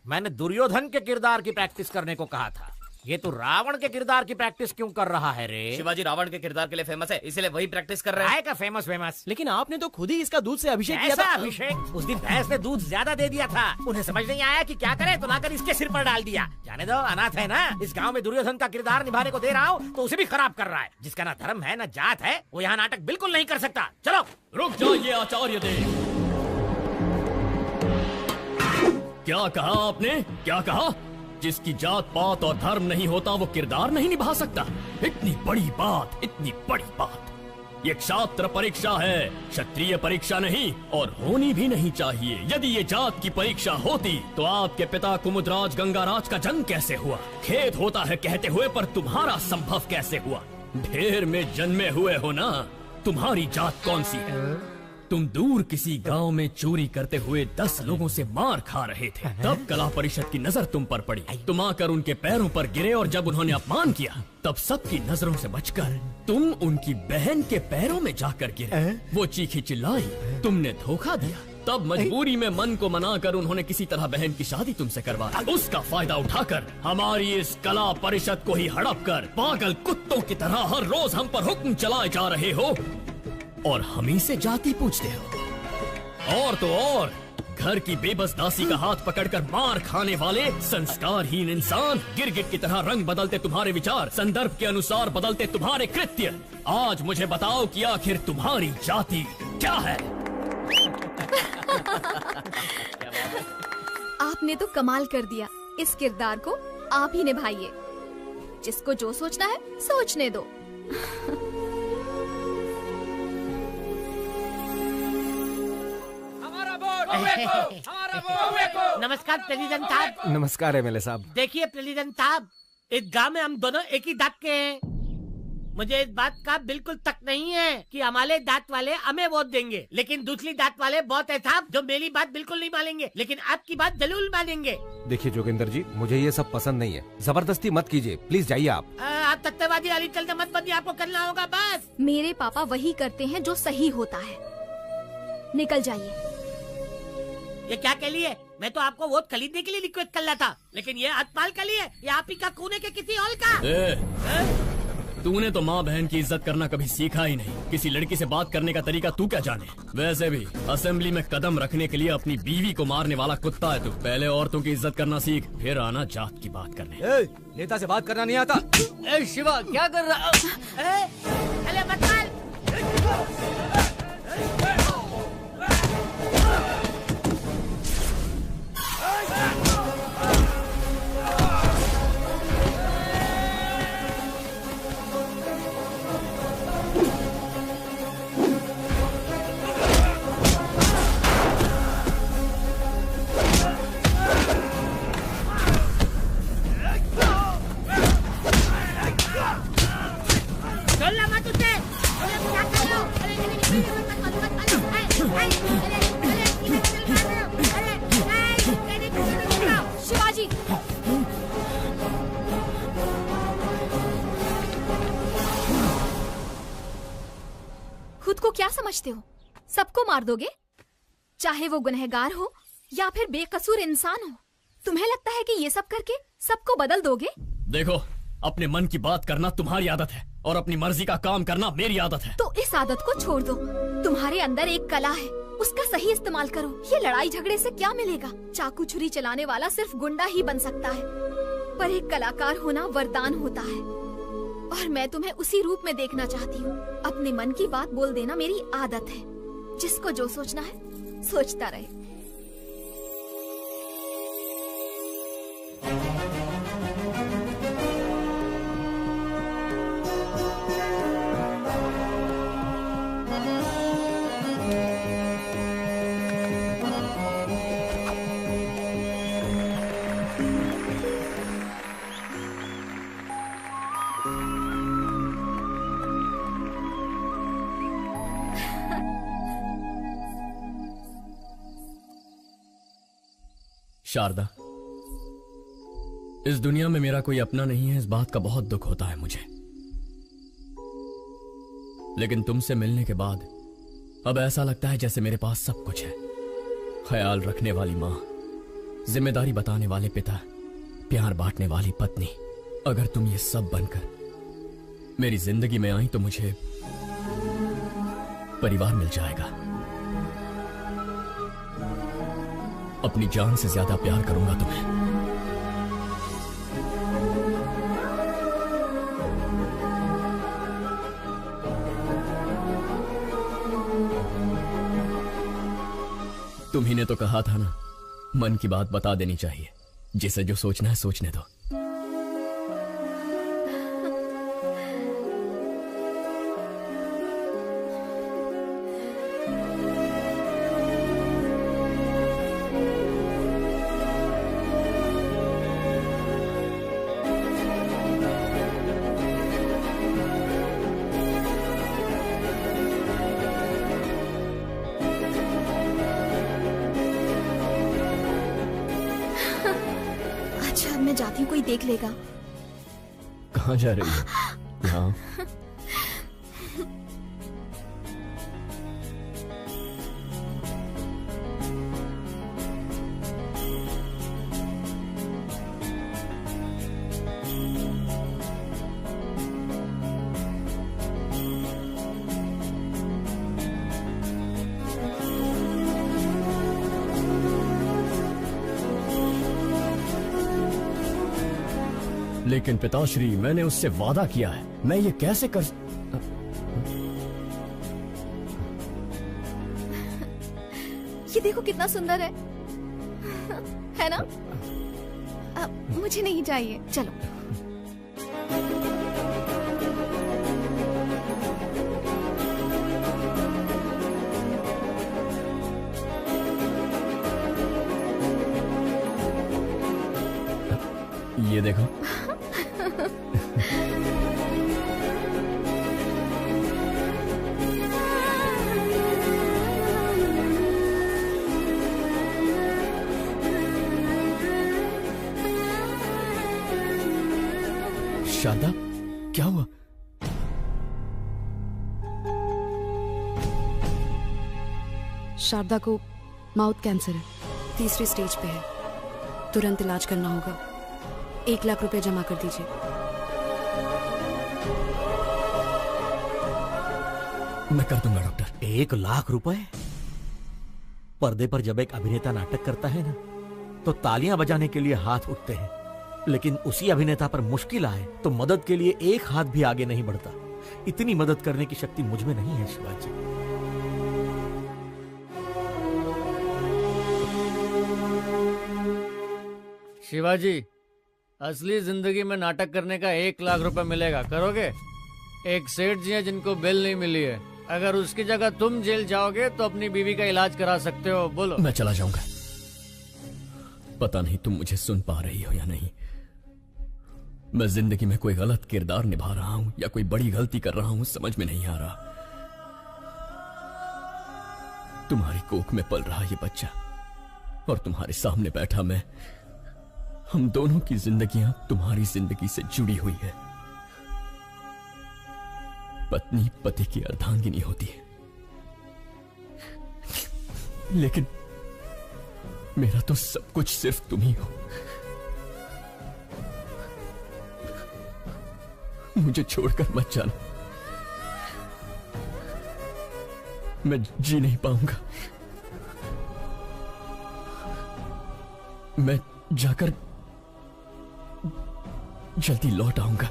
मैंने दुर्योधन के किरदार की प्रैक्टिस करने को कहा था। ये तो रावण के किरदार की प्रैक्टिस क्यों कर रहा है रे? शिवाजी रावण के किरदार के लिए फेमस है, इसलिए वही प्रैक्टिस कर रहा है। का फेमस। लेकिन आपने तो खुद ही इसका दूध से अभिषेक किया था। अभिषेक? उस दिन भैंस ने दूध ज्यादा दे दिया था। उन्हें समझ नहीं आया कि क्या करे, तो लाकर इसके सिर पर डाल दिया। जाने दो, अनाथ है ना। इस गांव में दुर्योधन का किरदार निभाने को दे रहा हूँ तो उसे भी खराब कर रहा है। जिसका ना धर्म है ना जात है, वो यहाँ नाटक बिल्कुल नहीं कर सकता। चलो। रुक जाइए आचार्य देव। क्या कहा आपने? क्या कहा? जिसकी जात पात और धर्म नहीं होता वो किरदार नहीं निभा सकता? इतनी बड़ी बात, इतनी बड़ी बात। ये क्षात्र परीक्षा है, क्षत्रिय परीक्षा नहीं, और होनी भी नहीं चाहिए। यदि ये जात की परीक्षा होती तो आपके पिता कुमुदराज गंगाराज का जन्म कैसे हुआ? खेद होता है कहते हुए, पर तुम्हारा संभव कैसे हुआ? ढेर में जन्मे हुए हो ना। तुम्हारी जात कौन सी है? तुम दूर किसी गांव में चोरी करते हुए 10 लोगों से मार खा रहे थे। तब कला परिषद की नजर तुम पर पड़ी। तुम आकर उनके पैरों पर गिरे और जब उन्होंने अपमान किया तब सबकी नजरों से बचकर तुम उनकी बहन के पैरों में जाकर गिरे। वो चीखी चिल्लाई, तुमने धोखा दिया। तब मजबूरी में मन को मनाकर उन्होंने किसी तरह बहन की शादी तुमसे करवा दी। उसका फायदा उठाकर हमारी इस कला परिषद को ही हड़प कर पागल कुत्तों की तरह हर रोज हम पर हुक्म चलाए जा रहे हो और हम ही से जाति पूछते हो। और तो और घर की बेबस दासी का हाथ पकड़कर मार खाने वाले संस्कारहीन इंसान, गिरगिट की तरह रंग बदलते तुम्हारे विचार, संदर्भ के अनुसार बदलते तुम्हारे कृत्य। आज मुझे बताओ कि आखिर तुम्हारी जाति क्या है? आपने तो कमाल कर दिया। इस किरदार को आप ही निभाइए। जिसको जो सोचना है सोचने दो। नमस्कार प्रेसिडेंट साहब। नमस्कार एमएलए साहब। देखिए प्रेसिडेंट साहब, इस गांव में हम दोनों एक ही दाग के हैं। मुझे इस बात का बिल्कुल तक नहीं है कि हमारे दांत वाले हमें वोट देंगे, लेकिन दूसरी दांत वाले बहुत है साहब जो मेरी बात बिल्कुल नहीं मानेंगे, लेकिन आपकी बात जरूर मानेंगे। देखिए जोगिंदर जी, मुझे ये सब पसंद नहीं है, जबरदस्ती मत कीजिए, प्लीज जाइए आप। आप सत्यवादी अली चलते मत बनिए, आपको करना होगा बस। मेरे पापा वही करते हैं जो सही होता है। निकल जाइए। ये क्या के लिए? मैं तो आपको वोट खरीदने के लिए रिक्वेस्ट कर रहा था, लेकिन ये हतपाल के लिए या आप ही का खूने के किसी और का? तूने तो माँ बहन की इज्जत करना कभी सीखा ही नहीं। किसी लड़की से बात करने का तरीका तू क्या जाने? वैसे भी असेंबली में कदम रखने के लिए अपनी बीवी को मारने वाला कुत्ता है तू। पहले औरतों की इज्जत करना सीख, फिर आना जात की बात करने। नेता से बात करना नहीं आता। शिवा क्या कर रहा? अरे बता। शिवाजी, खुद को क्या समझते हो? सबको मार दोगे, चाहे वो गुनहगार हो या फिर बेकसूर इंसान हो। तुम्हें लगता है कि ये सब करके सबको बदल दोगे? देखो, अपने मन की बात करना तुम्हारी आदत है और अपनी मर्जी का काम करना मेरी आदत है। तो इस आदत को छोड़ दो। तुम्हारे अंदर एक कला है, उसका सही इस्तेमाल करो। ये लड़ाई झगड़े से क्या मिलेगा? चाकू छुरी चलाने वाला सिर्फ गुंडा ही बन सकता है, पर एक कलाकार होना वरदान होता है, और मैं तुम्हें उसी रूप में देखना चाहती हूँ। अपने मन की बात बोल देना मेरी आदत है। जिसको जो सोचना है सोचता रहे। शारदा, इस दुनिया में मेरा कोई अपना नहीं है, इस बात का बहुत दुख होता है मुझे। लेकिन तुमसे मिलने के बाद अब ऐसा लगता है जैसे मेरे पास सब कुछ है। ख्याल रखने वाली माँ, जिम्मेदारी बताने वाले पिता, प्यार बांटने वाली पत्नी। अगर तुम ये सब बनकर मेरी जिंदगी में आई तो मुझे परिवार मिल जाएगा। अपनी जान से ज्यादा प्यार करूंगा तुम्हें। तुम्ही ने तो कहा था ना, मन की बात बता देनी चाहिए। जिसे जो सोचना है सोचने दो। जाती हूँ, कोई देख लेगा। कहाँ जा रही है? यहाँ। लेकिन पिताश्री, मैंने उससे वादा किया है, मैं ये कैसे कर... ये देखो कितना सुंदर है ना? मुझे नहीं चाहिए, चलो। ये देखो। शारदा, क्या हुआ? शारदा को माउथ कैंसर है, 3री स्टेज पे है। तुरंत इलाज करना होगा। 1 लाख रुपए जमा कर दीजिए। मैं कर दूंगा डॉक्टर। 1 लाख रुपए? पर्दे पर जब एक अभिनेता नाटक करता है ना, तो तालियां बजाने के लिए हाथ उठते हैं, लेकिन उसी अभिनेता पर मुश्किल आए तो मदद के लिए एक हाथ भी आगे नहीं बढ़ता। इतनी मदद करने की शक्ति मुझ में नहीं है शिवाजी। शिवाजी, असली जिंदगी में नाटक करने का 1 लाख रुपए मिलेगा, करोगे? एक सेठ जी हैं जिनको बेल नहीं मिली है। अगर उसकी जगह तुम जेल जाओगे तो अपनी बीवी का इलाज करा सकते हो। बोलो। मैं चला जाऊंगा। पता नहीं तुम मुझे सुन पा रही हो या नहीं। मैं जिंदगी में कोई गलत किरदार निभा रहा हूं या कोई बड़ी गलती कर रहा हूं, समझ में नहीं आ रहा। तुम्हारी कोख में पल रहा ये बच्चा और तुम्हारे सामने बैठा मैं, हम दोनों की जिंदगियां तुम्हारी जिंदगी से जुड़ी हुई है। पत्नी पति की अर्धांगिनी होती है, लेकिन मेरा तो सब कुछ सिर्फ तुम ही हो। मुझे छोड़कर मत जाना, मैं जी नहीं पाऊंगा। मैं जाकर जल्दी लौट आऊंगा।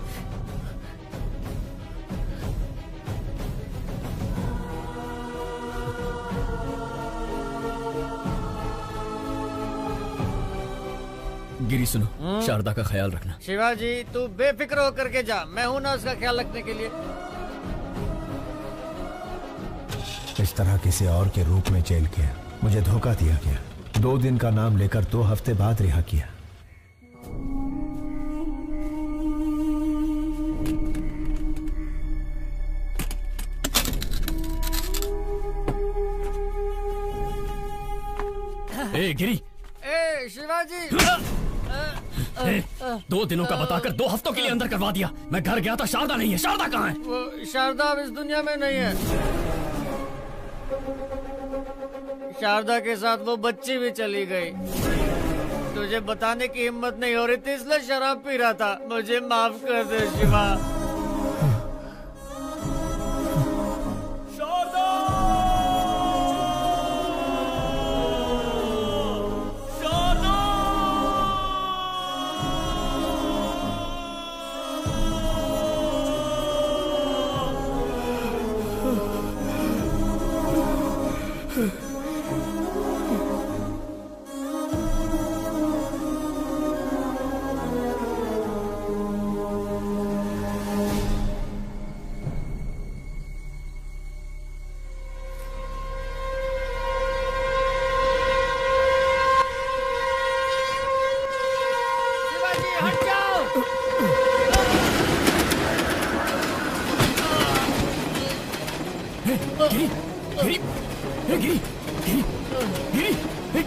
गिरी सुनो, शारदा का ख्याल रखना। शिवाजी, तू बेफिक्र होकर के जा, मैं हूं ना उसका ख्याल रखने के लिए। इस तरह किसी और के रूप में जेल किया, मुझे धोखा दिया गया। 2 दिन का नाम लेकर 2 हफ्ते बाद रिहा किया। ए गिरी, ए शिवाजी, 2 दिनों का बताकर 2 हफ्तों के लिए अंदर करवा दिया। मैं घर गया था, शारदा नहीं है। शारदा कहाँ है? वो शारदा अब इस दुनिया में नहीं है। शारदा के साथ वो बच्ची भी चली गई। तुझे बताने की हिम्मत नहीं हो रही थी, इसलिए शराब पी रहा था। मुझे माफ कर दे शिवा।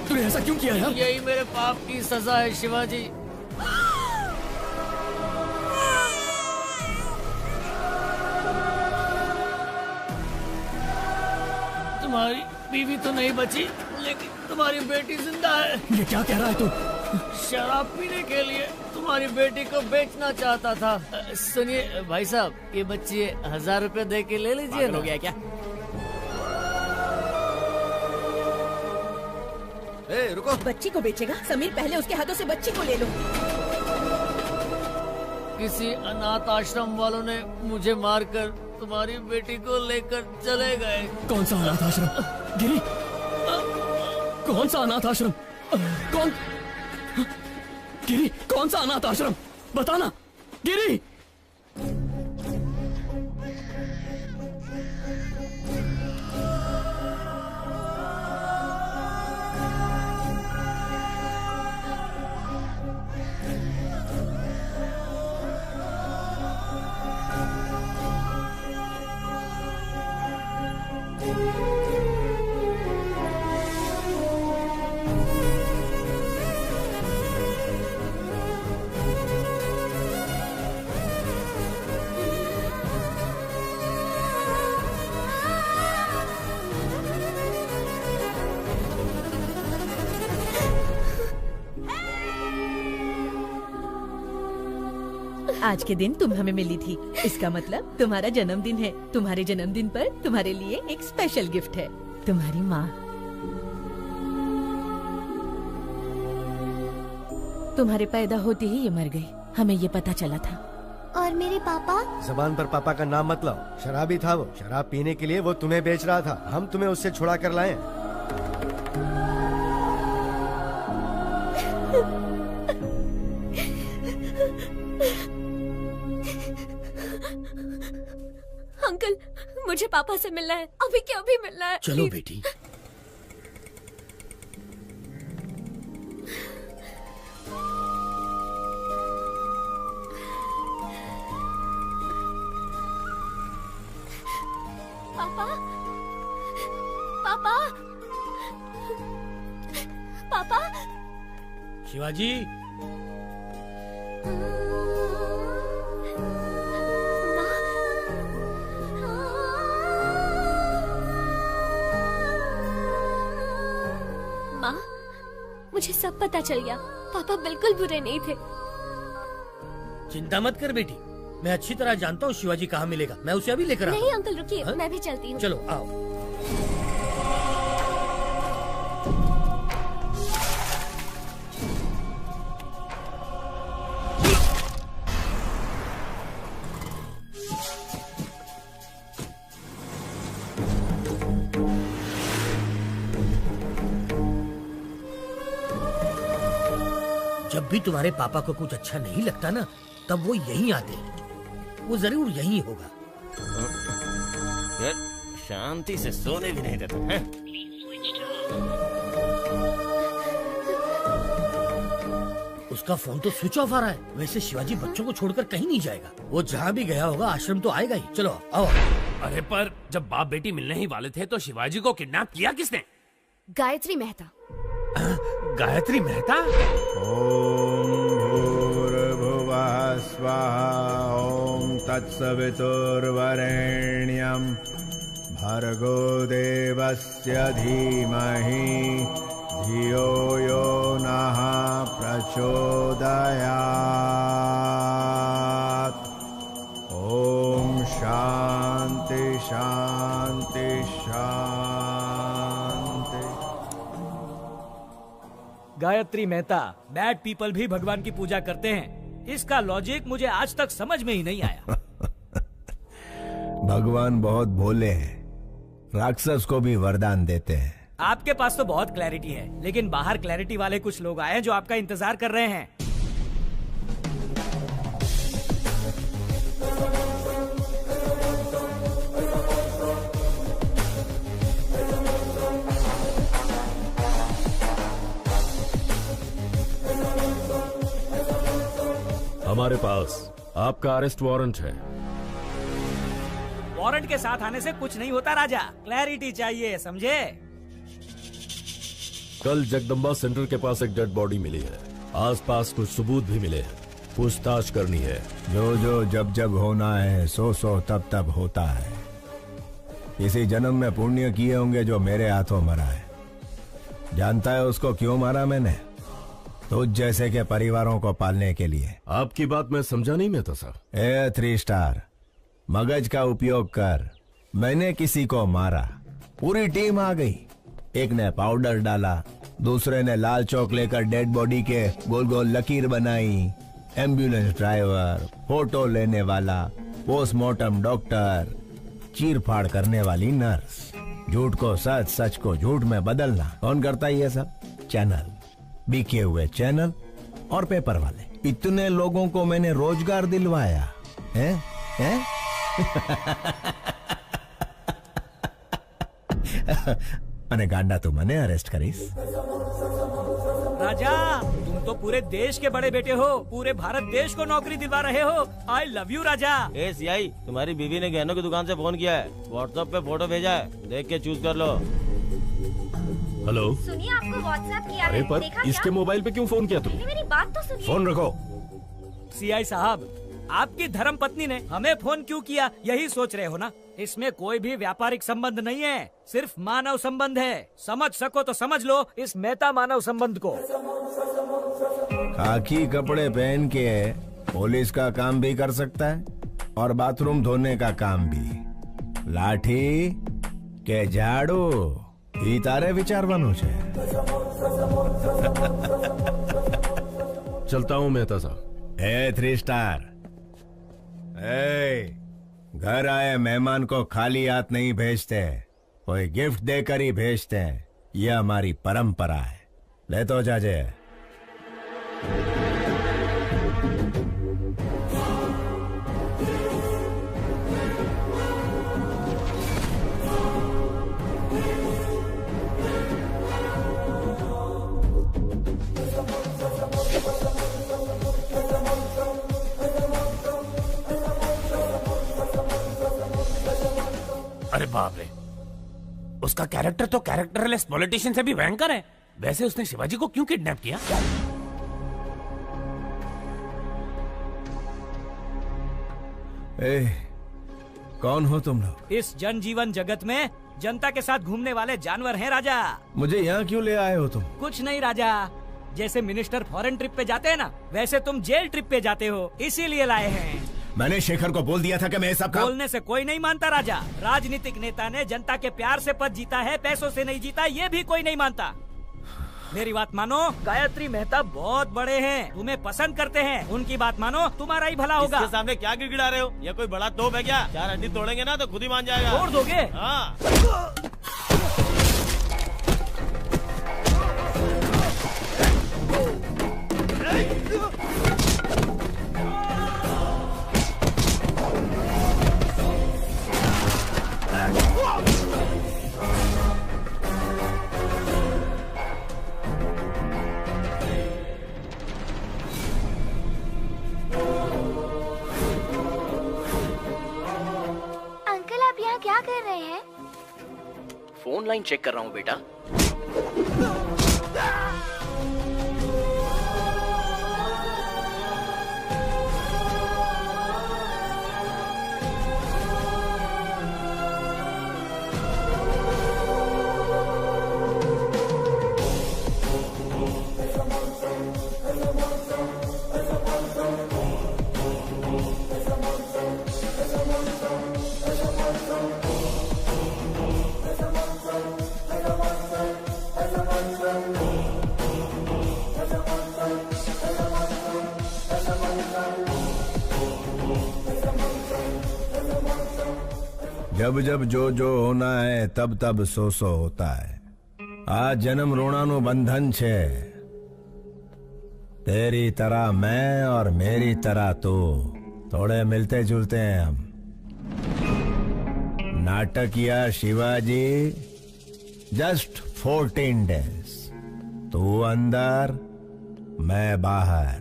तूने ऐसा क्यों किया यार? यही मेरे पाप की सजा है शिवाजी। तुम्हारी बीवी तो नहीं बची, लेकिन तुम्हारी बेटी जिंदा है। ये क्या कह रहा है तू? शराब पीने के लिए तुम्हारी बेटी को बेचना चाहता था। सुनिए भाई साहब, ये बच्ची 1000 रुपए दे के ले लीजिए। हो गया क्या? रुको। बच्ची को बेचेगा? समीर, पहले उसके हाथों से बच्ची को ले लो। किसी अनाथ आश्रम वालों ने मुझे मारकर तुम्हारी बेटी को लेकर चले गए। कौन सा अनाथ आश्रम? गिरी, कौन सा अनाथ आश्रम? कौन? गिरी, कौन सा अनाथ आश्रम? बताना गिरी। आज के दिन तुम हमें मिली थी, इसका मतलब तुम्हारा जन्मदिन है। तुम्हारे जन्मदिन पर तुम्हारे लिए एक स्पेशल गिफ्ट है, तुम्हारी माँ। तुम्हारे पैदा होते ही ये मर गई, हमें ये पता चला था। और मेरे पापा? जबान पर पापा का नाम मत लाओ, शराबी था वो। शराब पीने के लिए वो तुम्हें बेच रहा था, हम तुम्हें उससे छुड़ा कर लाए। अंकल, मुझे पापा से मिलना है, अभी के अभी मिलना है। चलो बेटी। पापा, पापा, पापा। शिवाजी, माँ, मुझे सब पता चल गया। पापा बिल्कुल बुरे नहीं थे। चिंता मत कर बेटी, मैं अच्छी तरह जानता हूँ शिवाजी कहाँ मिलेगा। मैं उसे अभी लेकर आता हूँ। नहीं अंकल रुकिए, मैं भी चलती हूँ। चलो आओ। जब भी तुम्हारे पापा को कुछ अच्छा नहीं लगता ना, तब वो यहीं आते हैं। वो जरूर यहीं होगा। शांति से सोने भी नहीं देते हैं। उसका फोन तो स्विच ऑफ आ रहा है। वैसे शिवाजी बच्चों को छोड़कर कहीं नहीं जाएगा। वो जहाँ भी गया होगा आश्रम तो आएगा ही। चलो आओ। अरे पर जब बाप बेटी मिलने ही वाले थे तो शिवाजी को किडनैप किया किसने? गायत्री मेहता। गायत्री मेहता? ओम भूर्भुवः स्वाहा ओम तत्सवितुर्वरेण्यं भर्गो देवस्य धीमहि धियो यो नः प्रचोदयात्। ओम शांति शांति शांति। गायत्री मेहता, बैड पीपल भी भगवान की पूजा करते हैं। इसका लॉजिक मुझे आज तक समझ में ही नहीं आया। भगवान बहुत भोले हैं, राक्षस को भी वरदान देते हैं। आपके पास तो बहुत क्लैरिटी है, लेकिन बाहर क्लैरिटी वाले कुछ लोग आए हैं जो आपका इंतजार कर रहे हैं। हमारे पास आपका अरेस्ट वारंट है। वारंट के साथ आने से कुछ नहीं होता राजा, क्लैरिटी चाहिए, समझे? कल जगदम्बा सेंटर के पास एक डेड बॉडी मिली है। आसपास कुछ सबूत भी मिले हैं, पूछताछ करनी है। जो जो जब जब होना है, सो सो तब तब होता है। इसी जन्म में पुण्य किए होंगे जो मेरे हाथों मरा है। जानता है उसको क्यों मारा मैंने? तुझ जैसे के परिवारों को पालने के लिए। आपकी बात मैं समझा नहीं में था सर। 3 स्टार, मगज का उपयोग कर। मैंने किसी को मारा, पूरी टीम आ गई। एक ने पाउडर डाला, दूसरे ने लाल चौक लेकर डेड बॉडी के गोल गोल लकीर बनाई। एम्बुलेंस ड्राइवर, फोटो लेने वाला, पोस्टमार्टम डॉक्टर, चीर फाड़ करने वाली नर्स। झूठ को सच, सच को झूठ में बदलना कौन करता है ये सब? चैनल, बिके हुए चैनल और पेपर वाले। इतने लोगों को मैंने रोजगार दिलवाया है? અને ગાંડા તું મને અરેસ્ટ કરીશ? राजा, तुम तो पूरे देश के बड़े बेटे हो, पूरे भारत देश को नौकरी दिलवा रहे हो। आई लव यू राजा। सीआई, तुम्हारी बीवी ने गहनों की दुकान से फोन किया है, व्हाट्सएप पे फोटो भेजा है, देख के चूज कर लो। हेलो, सुनिए, आपको व्हाट्सएप किया अरे है, पर देखा इसके क्या? मोबाइल पे क्यों फोन किया तुमने? मेरी बात तो सुनिए। फोन रखो। सीआई साहब, आपकी धर्म पत्नी ने हमें फोन क्यों किया, यही सोच रहे हो ना? इसमें कोई भी व्यापारिक संबंध नहीं है, सिर्फ मानव संबंध है। समझ सको तो समझ लो इस मेहता मानव संबंध को। खाकी कपड़े पहन के पुलिस का काम भी कर सकता है और बाथरूम धोने का काम भी। लाठी के झाड़ू ई तारे विचारવાનું છે। चलता हूँ मेहता साहब। ए 3 स्टार, घर आए मेहमान को खाली हाथ नहीं भेजते, कोई गिफ्ट देकर ही भेजते हैं। यह हमारी परंपरा है। ले तो जाजे। अरे बाप रे, उसका कैरेक्टर तो कैरेक्टरलेस पॉलिटिशियन से भी भयंकर है। वैसे उसने शिवाजी को क्यों किडनैप किया? कौन हो तुम लोग? इस जनजीवन जगत में जनता के साथ घूमने वाले जानवर हैं राजा। मुझे यहाँ क्यों ले आए हो तुम? कुछ नहीं राजा, जैसे मिनिस्टर फॉरेन ट्रिप पे जाते हैं ना, वैसे तुम जेल ट्रिप पे जाते हो, इसीलिए लाए हैं। मैंने शेखर को बोल दिया था कि मैं सब बोलने से कोई नहीं मानता राजा। राजनीतिक नेता ने जनता के प्यार से पद जीता है, पैसों से नहीं जीता, ये भी कोई नहीं मानता। मेरी बात मानो, गायत्री मेहता बहुत बड़े हैं, तुम्हें पसंद करते हैं, उनकी बात मानो, तुम्हारा ही भला होगा। इसके सामने क्या गिड़गिड़ा रहे हो? ये कोई बड़ा तोप है क्या? 4 हड्डी तोड़ेंगे ना तो खुद ही मान जाएगा। तोड़ दोगे? हाँ। क्या कर रहे हैं? फोन लाइन चेक कर रहा हूँ बेटा। जब जब जो जो होना है तब तब सो सो होता है। आज जन्म रोणानु बंधन छे। तेरी तरह मैं और मेरी तरह तू, थोड़े मिलते जुलते हैं हम। नाटकिया शिवाजी, जस्ट 14 डेज। तू अंदर, मैं बाहर।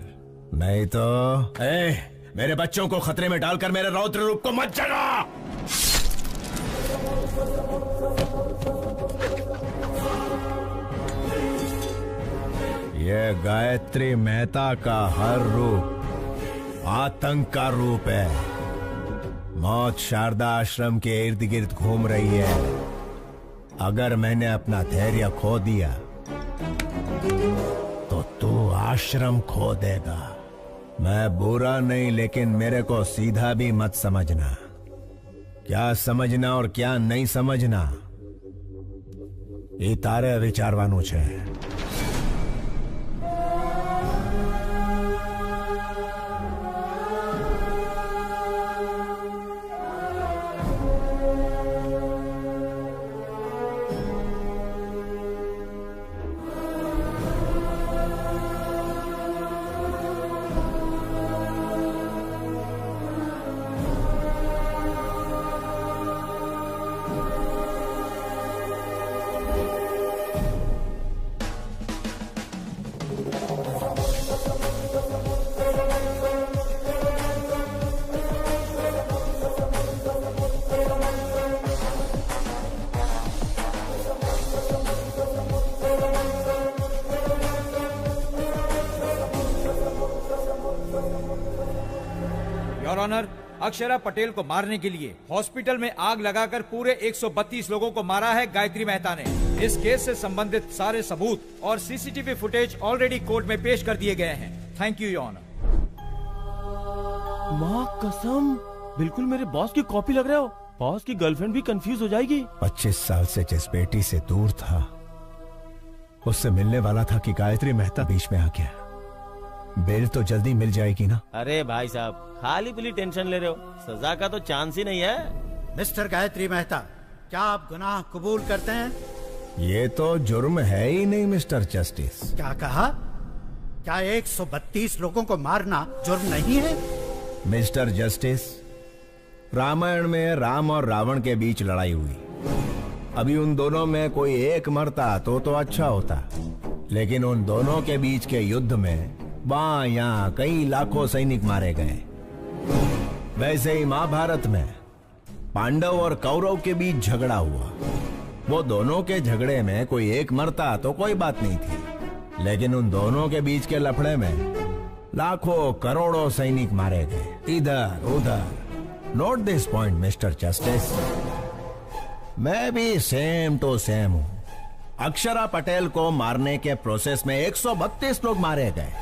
नहीं तो मेरे बच्चों को खतरे में डालकर मेरे रौद्र रूप को मत जगा। ये गायत्री मेहता का हर रूप आतंक का रूप है। मौत शारदा आश्रम के इर्द गिर्द घूम रही है। अगर मैंने अपना धैर्य खो दिया तो तू आश्रम खो देगा। मैं बुरा नहीं, लेकिन मेरे को सीधा भी मत समझना। क्या समझना और क्या नहीं समझना ये तारे विचारवानुं छे। योर ऑनर, अक्षरा पटेल को मारने के लिए हॉस्पिटल में आग लगाकर पूरे 132 लोगों को मारा है गायत्री मेहता ने। इस केस से संबंधित सारे सबूत और सीसीटीवी फुटेज ऑलरेडी कोर्ट में पेश कर दिए गए हैं। Thank you your honour. माँ कसम, बिल्कुल मेरे बॉस की कॉपी लग रहे हो। बॉस की गर्लफ्रेंड भी कंफ्यूज हो जाएगी। 25 साल से जिस बेटी से दूर था, उससे मिलने वाला था कि गायत्री मेहता बीच में आ गया। बेल तो जल्दी मिल जाएगी ना? अरे भाई साहब, खाली पीली टेंशन ले रहे हो, सजा का तो चांस ही नहीं है। मिस्टर गायत्री मेहता, क्या आप गुनाह कबूल करते हैं? ये तो जुर्म है ही नहीं मिस्टर जस्टिस। क्या कहा? क्या 132 लोगों को मारना जुर्म नहीं है? मिस्टर जस्टिस, रामायण में राम और रावण के बीच लड़ाई हुई। अभी उन दोनों में कोई एक मरता तो अच्छा होता, लेकिन उन दोनों के बीच के युद्ध में वहां यहाँ कई लाखों सैनिक मारे गए। वैसे ही महाभारत में पांडव और कौरव के बीच झगड़ा हुआ। वो दोनों के झगड़े में कोई एक मरता तो कोई बात नहीं थी, लेकिन उन दोनों के बीच के लफड़े में लाखों करोड़ों सैनिक मारे गए इधर उधर। Note this point mister justice, मैं भी सेम टू सेम हूं। अक्षरा पटेल को मारने के प्रोसेस में 132 लोग मारे गए।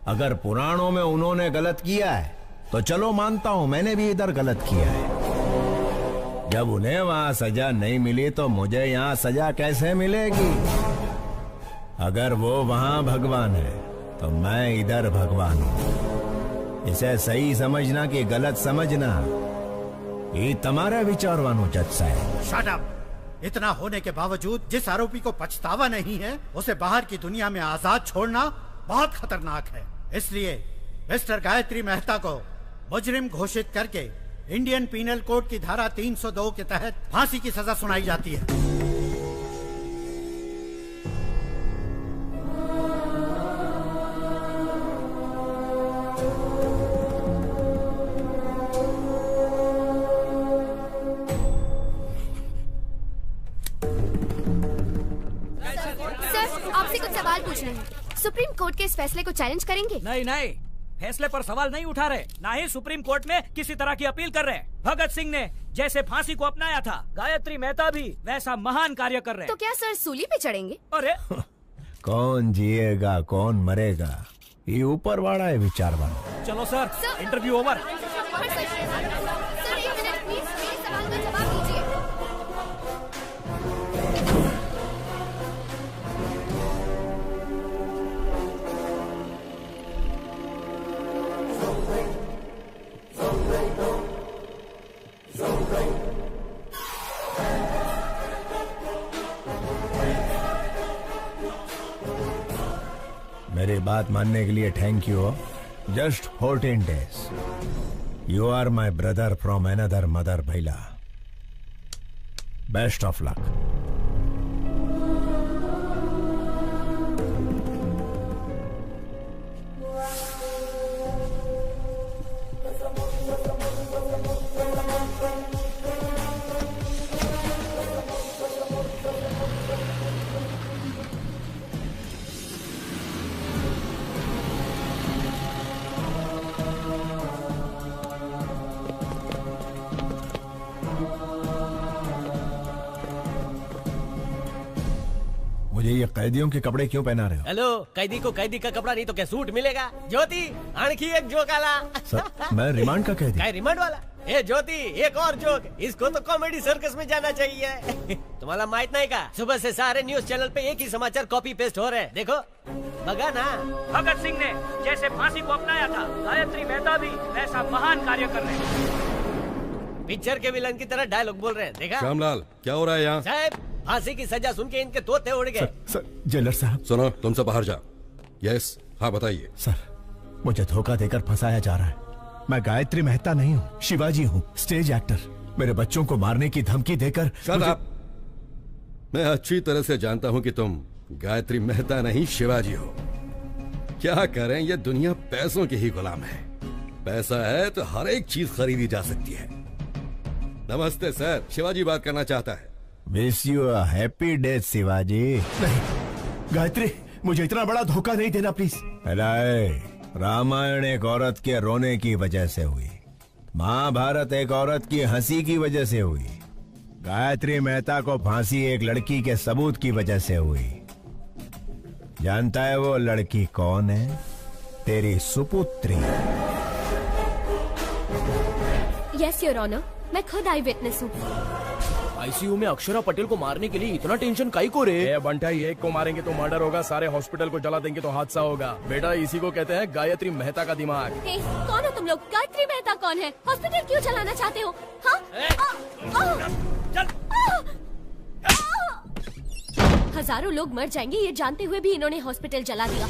अगर पुराणों में उन्होंने गलत किया है तो चलो मानता हूं मैंने भी इधर गलत किया है। जब उन्हें वहां सजा नहीं मिली तो मुझे यहां सजा कैसे मिलेगी? अगर वो वहां भगवान है तो मैं इधर भगवान हूं। इसे सही समझना कि गलत समझना ये तुम्हारा विचारवानो जज साहब। Shut up! इतना होने के बावजूद जिस आरोपी को पछतावा नहीं है, उसे बाहर की दुनिया में आजाद छोड़ना बहुत खतरनाक है। इसलिए मिस्टर गायत्री मेहता को मुजरिम घोषित करके इंडियन पीनल कोड की धारा 302 के तहत फांसी की सजा सुनाई जाती है। सुप्रीम कोर्ट के इस फैसले को चैलेंज करेंगे? नहीं नहीं, फैसले पर सवाल नहीं उठा रहे, ना ही सुप्रीम कोर्ट में किसी तरह की अपील कर रहे। भगत सिंह ने जैसे फांसी को अपनाया था, गायत्री मेहता भी वैसा महान कार्य कर रहे। तो क्या सर सूली पे चढ़ेंगे? अरे कौन जिएगा कौन मरेगा ये ऊपर वाला है विचारवान। चलो सर, इंटरव्यू ओवर। सर एक मिनट प्लीज, मेरे सवाल का जवाब दीजिए। मेरी बात मानने के लिए thank you. Just 14 days। You are my brother from another mother भैला। Best of luck. मुझे ये कैदियों के कपड़े क्यों पहना रहे हो? हेलो, कैदी को कैदी का कपड़ा नहीं तो क्या सूट मिलेगा? ज्योति, आणखी एक जोक आला। सर, मैं रिमांड का कैदी। क्या रिमांड वाला? ए ज्योति, एक और जोक। इसको तो कॉमेडी सर्कस में जाना चाहिए। तुम्हारा माहित नहीं का? सुबह से सारे न्यूज चैनल पे एक ही समाचार कॉपी पेस्ट हो रहे हैं। देखो बगा ना। भगत सिंह ने जैसे फांसी को अपनाया था, गायत्री मेहता भी वैसा महान कार्य कर रहे। पिक्चर के विलन की तरह डायलॉग बोल रहे हैं। देखा? श्यामलाल, क्या हो रहा है यहाँ? साहब, फांसी की सजा सुन के इनके तोते उड़ गए। सर, जेलर साहब। सुनो, तुम सब बाहर जाओ। यस, हाँ बताइए। सर, मुझे धोखा देकर फंसाया जा रहा है। मैं गायत्री मेहता नहीं हूँ, शिवाजी हूँ, स्टेज एक्टर। मेरे बच्चों को मारने की धमकी देकर मैं अच्छी तरह से जानता हूँ कि तुम गायत्री मेहता नहीं शिवाजी हो। क्या करें, ये दुनिया पैसों की ही गुलाम है। पैसा है तो हर एक चीज खरीदी जा सकती है। नमस्ते सर, शिवाजी बात करना चाहता है। Wish you a happy death Shivaji. नहीं गायत्री, मुझे इतना बड़ा धोखा नहीं देना प्लीज। रामायण एक औरत के रोने की वजह से हुई, महाभारत एक औरत की हंसी की वजह से हुई, गायत्री मेहता को फांसी एक लड़की के सबूत की वजह से हुई। जानता है वो लड़की कौन है? तेरी सुपुत्री। यस योर ऑनर, मैं खुद आई विटनेस हूँ। आईसीयू में अक्षरा पटेल को मारने के लिए इतना टेंशन काई को रे? बंटा, एक को मारेंगे तो मर्डर होगा, सारे हॉस्पिटल को जला देंगे तो हादसा होगा। बेटा इसी को कहते हैं गायत्री मेहता का दिमाग। हे, कौन हो तुम लोग? गायत्री मेहता कौन है? हॉस्पिटल क्यों चलाना चाहते हो? हाँ? हजारों लोग मर जाएंगे ये जानते हुए भी इन्होंने हॉस्पिटल जला दिया।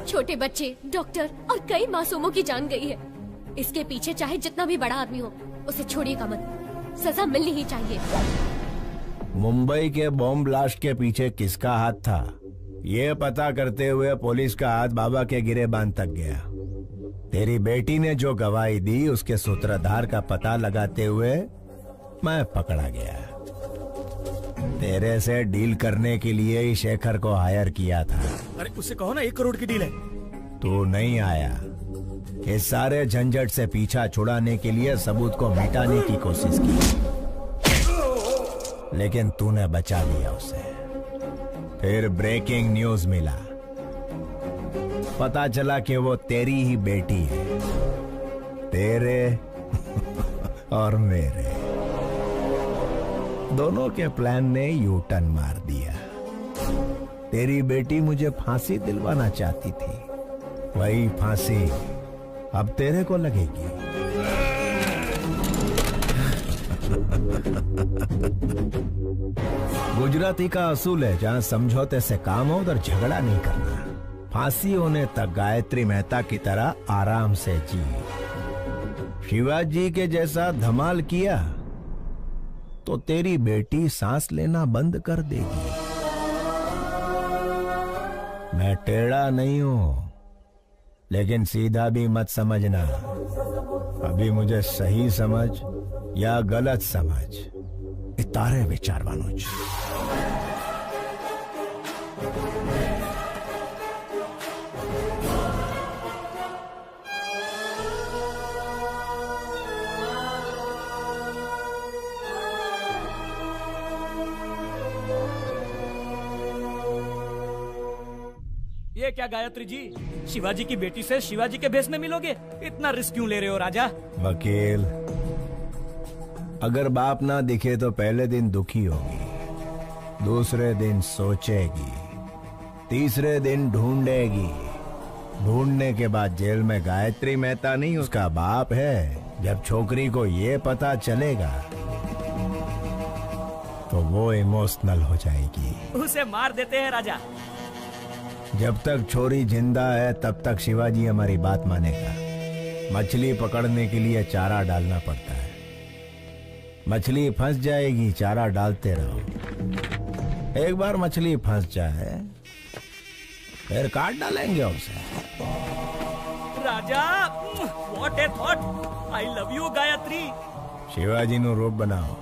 छोटे बच्चे, डॉक्टर और कई मासूमों की जान गई है। इसके पीछे चाहे जितना भी बड़ा आदमी हो, उसे छोड़िएगा मत। सजा मिलनी ही चाहिए। मुंबई के बॉम्ब ब्लास्ट के पीछे किसका हाथ था, ये पता करते हुए पुलिस का हाथ बाबा के गिरेबान तक गया। तेरी बेटी ने जो गवाही दी उसके सूत्रधार का पता लगाते हुए मैं पकड़ा गया। तेरे से डील करने के लिए ही शेखर को हायर किया था। अरे उससे कहो ना 1 करोड़ की डील है। तू नहीं आया। इस सारे झंझट से पीछा छुड़ाने के लिए सबूत को मिटाने की कोशिश की, लेकिन तूने बचा लिया उसे। फिर ब्रेकिंग न्यूज मिला, पता चला कि वो तेरी ही बेटी है, तेरे और मेरे दोनों के प्लान ने यू टर्न मार दिया। तेरी बेटी मुझे फांसी दिलवाना चाहती थी, वही फांसी अब तेरे को लगेगी। गुजराती का असूल है, जहां समझौते से काम हो उधर झगड़ा नहीं करना। फांसी होने तक गायत्री मेहता की तरह आराम से जी। शिवाजी के जैसा धमाल किया तो तेरी बेटी सांस लेना बंद कर देगी। मैं टेढ़ा नहीं हूं, लेकिन सीधा भी मत समझना। अभी मुझे सही समझ या गलत समझ, इतारे विचार वानुज। ये क्या गायत्री जी, शिवाजी की बेटी से शिवाजी के भेस में मिलोगे? इतना रिस्क क्यों ले रहे हो राजा? वकील, अगर बाप ना दिखे तो पहले दिन दुखी होगी, दूसरे दिन सोचेगी, तीसरे दिन ढूंढेगी, ढूंढने के बाद जेल में गायत्री मेहता नहीं उसका बाप है। जब छोकरी को ये पता चलेगा तो वो इमोशनल हो जाएगी। उसे मार देते हैं राजा। जब तक छोरी जिंदा है तब तक शिवाजी हमारी बात मानेगा। मछली पकड़ने के लिए चारा डालना पड़ता है। मछली फंस जाएगी, चारा डालते रहो। एक बार मछली फंस जाए फिर काट डालेंगे उसे। Raja, what a thought. I love you Gayatri. Shivaji नु रूप बनाओ।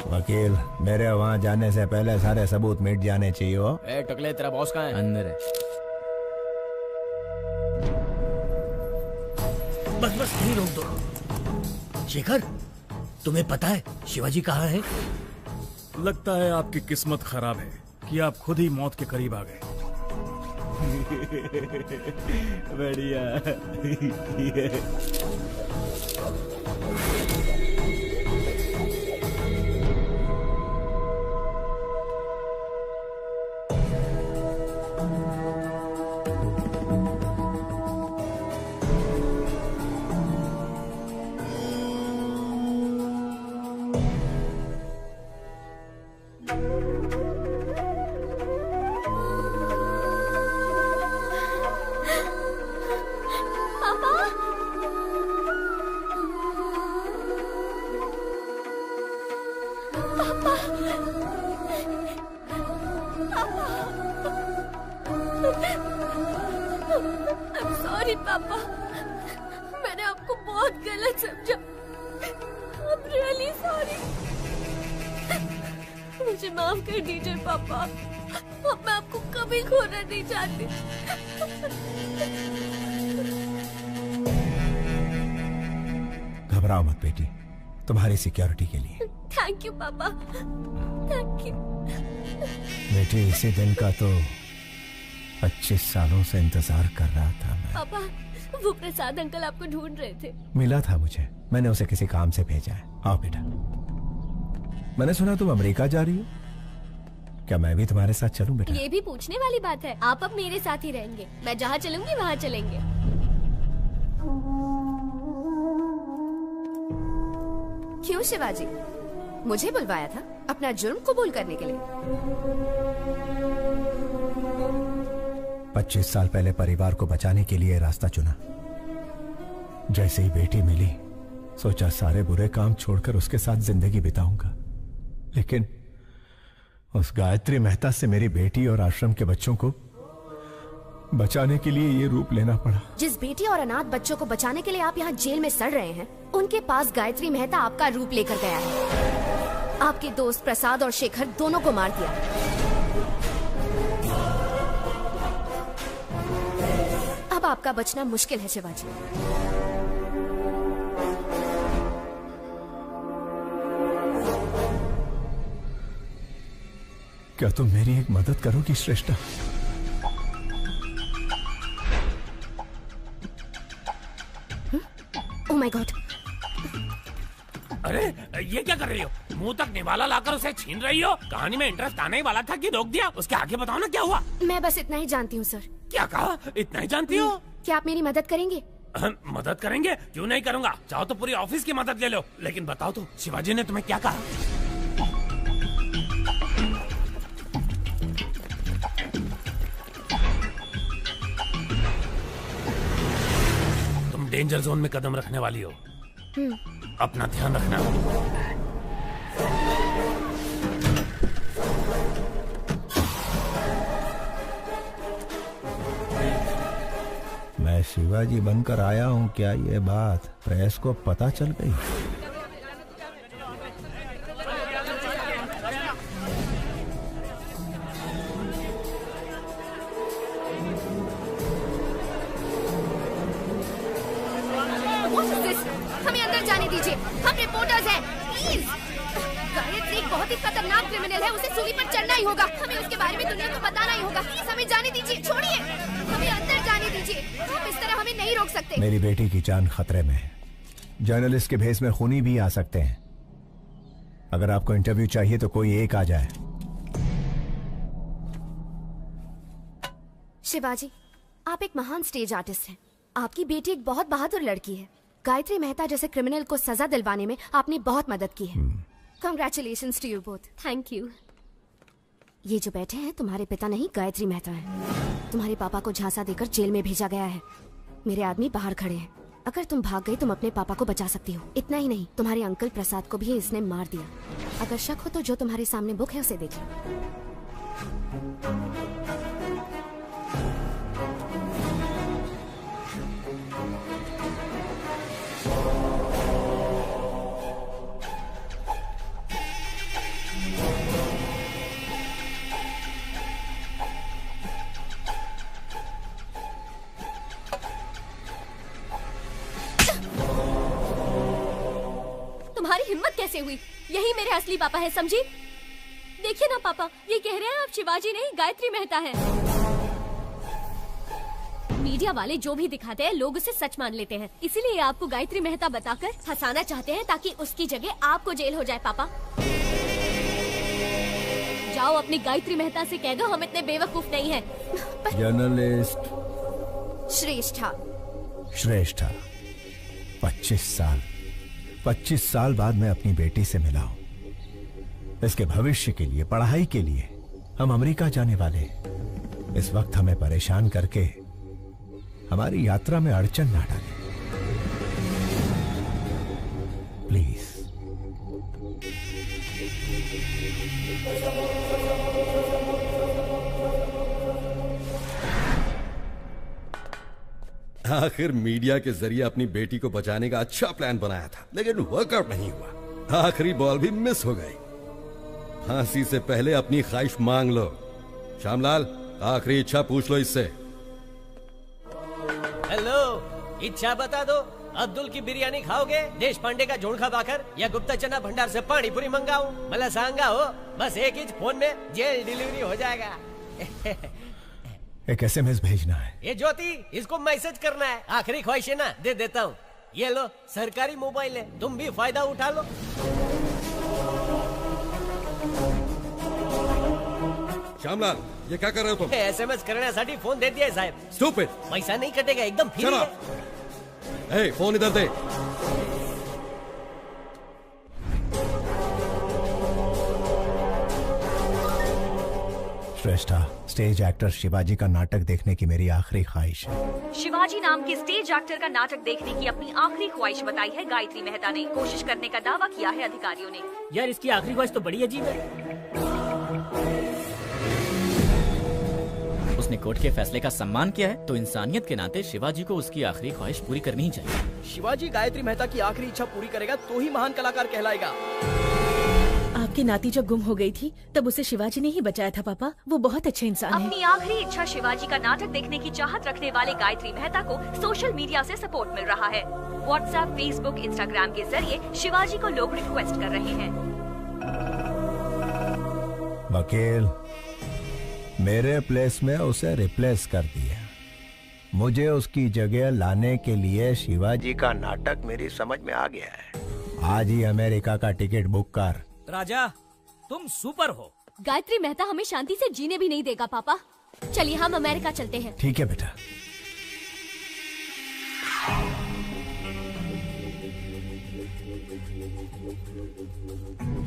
वकील, मेरे वहाँ जाने से पहले सारे सबूत मिट जाने चाहिए। हो ए टकले, तेरा बॉस कहाँ है? अंदर है। बस बस नहीं रोक दो। शेखर, तुम्हें पता है शिवाजी कहाँ है? लगता है आपकी किस्मत खराब है कि आप खुद ही मौत के करीब आ गए। बढ़िया। सॉरी पापा, मैंने आपको बहुत गलत समझा। I'm really sorry। मुझे माफ कर दीजिए पापा। अब मैं आपको कभी खोना नहीं चाहती। घबराओ मत बेटी, तुम्हारी सिक्योरिटी के लिए। थैंक यू पापा, थैंक यू। बेटे, इसी दिन का तो 25 सालों से इंतजार कर रहा था मैं। पापा, वो प्रसाद अंकल आपको ढूंढ रहे थे। मिला था मुझे, मैंने उसे किसी काम से भेजा है। आओ बेटा। मैंने सुना तुम अमेरिका जा रही हो, क्या मैं भी तुम्हारे साथ चलूं बेटा? ये भी पूछने वाली बात है। आप अब मेरे साथ ही रहेंगे, मैं जहाँ चलूंगी वहाँ चलेंगे। क्यों शिवाजी, मुझे बुलवाया था अपना जुर्म कबूल करने के लिए? 25 साल पहले परिवार को बचाने के लिए रास्ता चुना। जैसे ही बेटी मिली, सोचा सारे बुरे काम छोड़कर उसके साथ जिंदगी बिताऊंगा। लेकिन उस गायत्री मेहता से मेरी बेटी और आश्रम के बच्चों को बचाने के लिए ये रूप लेना पड़ा। जिस बेटी और अनाथ बच्चों को बचाने के लिए आप यहाँ जेल में सड़ रहे हैं, उनके पास गायत्री मेहता आपका रूप लेकर गया है। आपके दोस्त प्रसाद और शेखर दोनों को मार दिया। अब आपका बचना मुश्किल है शिवाजी। क्या तुम मेरी एक मदद करोगी श्रेष्ठा? Oh my God! अरे ये क्या कर रही हो? मुंह तक निवाला लाकर उसे छीन रही हो? कहानी में इंटरेस्ट आने ही वाला था कि रोक दिया? उसके आगे बताओ ना क्या हुआ। मैं बस इतना ही जानती हूँ सर। क्या कहा? इतना ही जानती हो? क्या आप मेरी मदद करेंगे? मदद करेंगे? क्यों नहीं करूँगा। चाहो तो पूरी ऑफिस की मदद ले लो, लेकिन बताओ तो शिवाजी ने तुम्हें क्या कहा? तुम डेंजर जोन में कदम रखने वाली हो, अपना ध्यान रखना। मैं शिवाजी बनकर आया हूँ, क्या ये बात प्रेस को पता चल गई? हमें अंदर जाने दीजिए, हम रिपोर्टर्स हैं, प्लीज। गायत्री एक बहुत ही खतरनाक क्रिमिनल है, उसे सूली पर चढ़ना ही होगा। हमें उसके बारे में दुनिया को बताना ही होगा। प्लीज हमें जाने दीजिए, छोड़िए, हमें अंदर जाने दीजिए। आप इस तरह हमें नहीं रोक सकते। मेरी बेटी की जान खतरे में है। जर्नलिस्ट के भेस में खूनी भी आ सकते हैं। अगर आपको इंटरव्यू चाहिए तो कोई एक आ जाए। शिवाजी, आप एक महान स्टेज आर्टिस्ट हैं। आपकी बेटी एक बहुत बहादुर लड़की है। गायत्री मेहता जैसे क्रिमिनल को सजा दिलवाने में आपने बहुत मदद की है। Congratulations to you both. Thank you. ये जो बैठे हैं तुम्हारे पिता नहीं, गायत्री मेहता हैं। तुम्हारे पापा को झांसा देकर जेल में भेजा गया है। मेरे आदमी बाहर खड़े हैं। अगर तुम भाग गई तुम अपने पापा को बचा सकती हो। इतना ही नहीं, तुम्हारे अंकल प्रसाद को भी इसने मार दिया। अगर शक हो तो जो तुम्हारे सामने बुक है उसे देख लो। तुम्हारी हिम्मत कैसे हुई? यही मेरे असली पापा है, समझी? देखिए ना पापा, ये कह रहे हैं आप शिवाजी नहीं गायत्री मेहता है। मीडिया वाले जो भी दिखाते हैं लोग उसे सच मान लेते हैं, इसीलिए आपको गायत्री मेहता बताकर फंसाना चाहते हैं ताकि उसकी जगह आपको जेल हो जाए। पापा जाओ अपनी गायत्री मेहता से कह दो हम इतने बेवकूफ नहीं हैं। जर्नलिस्ट श्रेष्ठा 25 साल बाद मैं अपनी बेटी से मिला हूं। इसके भविष्य के लिए, पढ़ाई के लिए हम अमेरिका जाने वाले हैं। इस वक्त हमें परेशान करके हमारी यात्रा में अड़चन ना डालें प्लीज। आखिर मीडिया के जरिए अपनी बेटी को बचाने का अच्छा प्लान बनाया था, लेकिन वर्कआउट नहीं हुआ। आखिरी बॉल भी मिस हो गई। फांसी से पहले अपनी ख्वाहिश मांग लो। श्यामलाल, आखिरी इच्छा पूछ लो इससे। हेलो, इच्छा बता दो। अब्दुल की बिरयानी खाओगे, देश पांडे का जोड़खा बाकर, या गुप्ता चना भंडार से पानी पूरी मंगाऊं? मला सांगा हो, बस एक ही फोन में जेल डिलीवरी हो जाएगा। एक SMS भेजना है। ये ज्योति, इसको मैसेज करना है। आखिरी ख्वाहिश है ना, दे देता हूँ। ये लो, सरकारी मोबाइल है, तुम भी फायदा उठा लो। श्यामलाल, ये क्या कर रहे हो तुम? SMS करण्यासाठी फोन दे दिया साहेब। Stupid! पैसा नहीं कटेगा, एकदम फ्री Shut है। up! Hey, फोन इधर दे। श्रेष्ठा, स्टेज एक्टर शिवाजी का नाटक देखने की मेरी आखिरी ख्वाहिश है। शिवाजी नाम के स्टेज एक्टर का नाटक देखने की अपनी आखिरी ख्वाहिश बताई है गायत्री मेहता ने। कोशिश करने का दावा किया है अधिकारियों ने। यार, इसकी आखिरी ख्वाहिश तो बड़ी अजीब है। उसने कोर्ट के फैसले का सम्मान किया है, तो इंसानियत के नाते शिवाजी को उसकी आखिरी ख्वाहिश पूरी करनी ही चाहिए। शिवाजी गायत्री मेहता की आखिरी इच्छा पूरी करेगा तो ही महान कलाकार कहलाएगा। आपकी नाती जब गुम हो गई थी तब उसे शिवाजी ने ही बचाया था पापा। वो बहुत अच्छे इंसान है। अपनी आखिरी इच्छा शिवाजी का नाटक देखने की चाहत रखने वाले गायत्री मेहता को सोशल मीडिया से सपोर्ट मिल रहा है। व्हाट्सएप, फेसबुक, इंस्टाग्राम के जरिए शिवाजी को लोग रिक्वेस्ट कर रहे हैं। वकील, मेरे प्लेस में उसे रिप्लेस कर दिया। मुझे उसकी जगह लाने के लिए शिवाजी का नाटक मेरी समझ में आ गया है। आज ही अमेरिका का टिकट बुक कर। राजा, तुम सुपर हो। गायत्री मेहता हमें शांति से जीने भी नहीं देगा पापा। चलिए हम अमेरिका चलते हैं। ठीक है बेटा।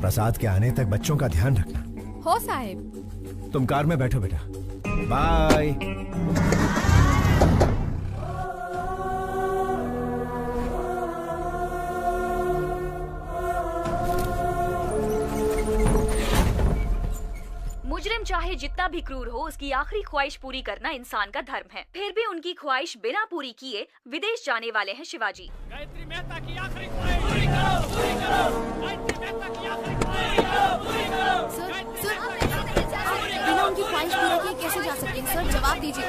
प्रसाद के आने तक बच्चों का ध्यान रखना। हो साहब। तुम कार में बैठो बेटा। बाय। मुजरिम चाहे जितना भी क्रूर हो, उसकी आखिरी ख्वाहिश पूरी करना इंसान का धर्म है। फिर भी उनकी ख्वाहिश बिना पूरी किए विदेश जाने वाले हैं शिवाजी। गायत्री मेहता की आखिरी ख्वाहिश पूरी करो, पूरी करो। गायत्री मेहता की आखिरी ख्वाहिश पूरी करो, पूरी करो। बिना उनकी ख्वाहिश पूरी किए कैसे जा सकते हैं सर? जवाब दीजिए।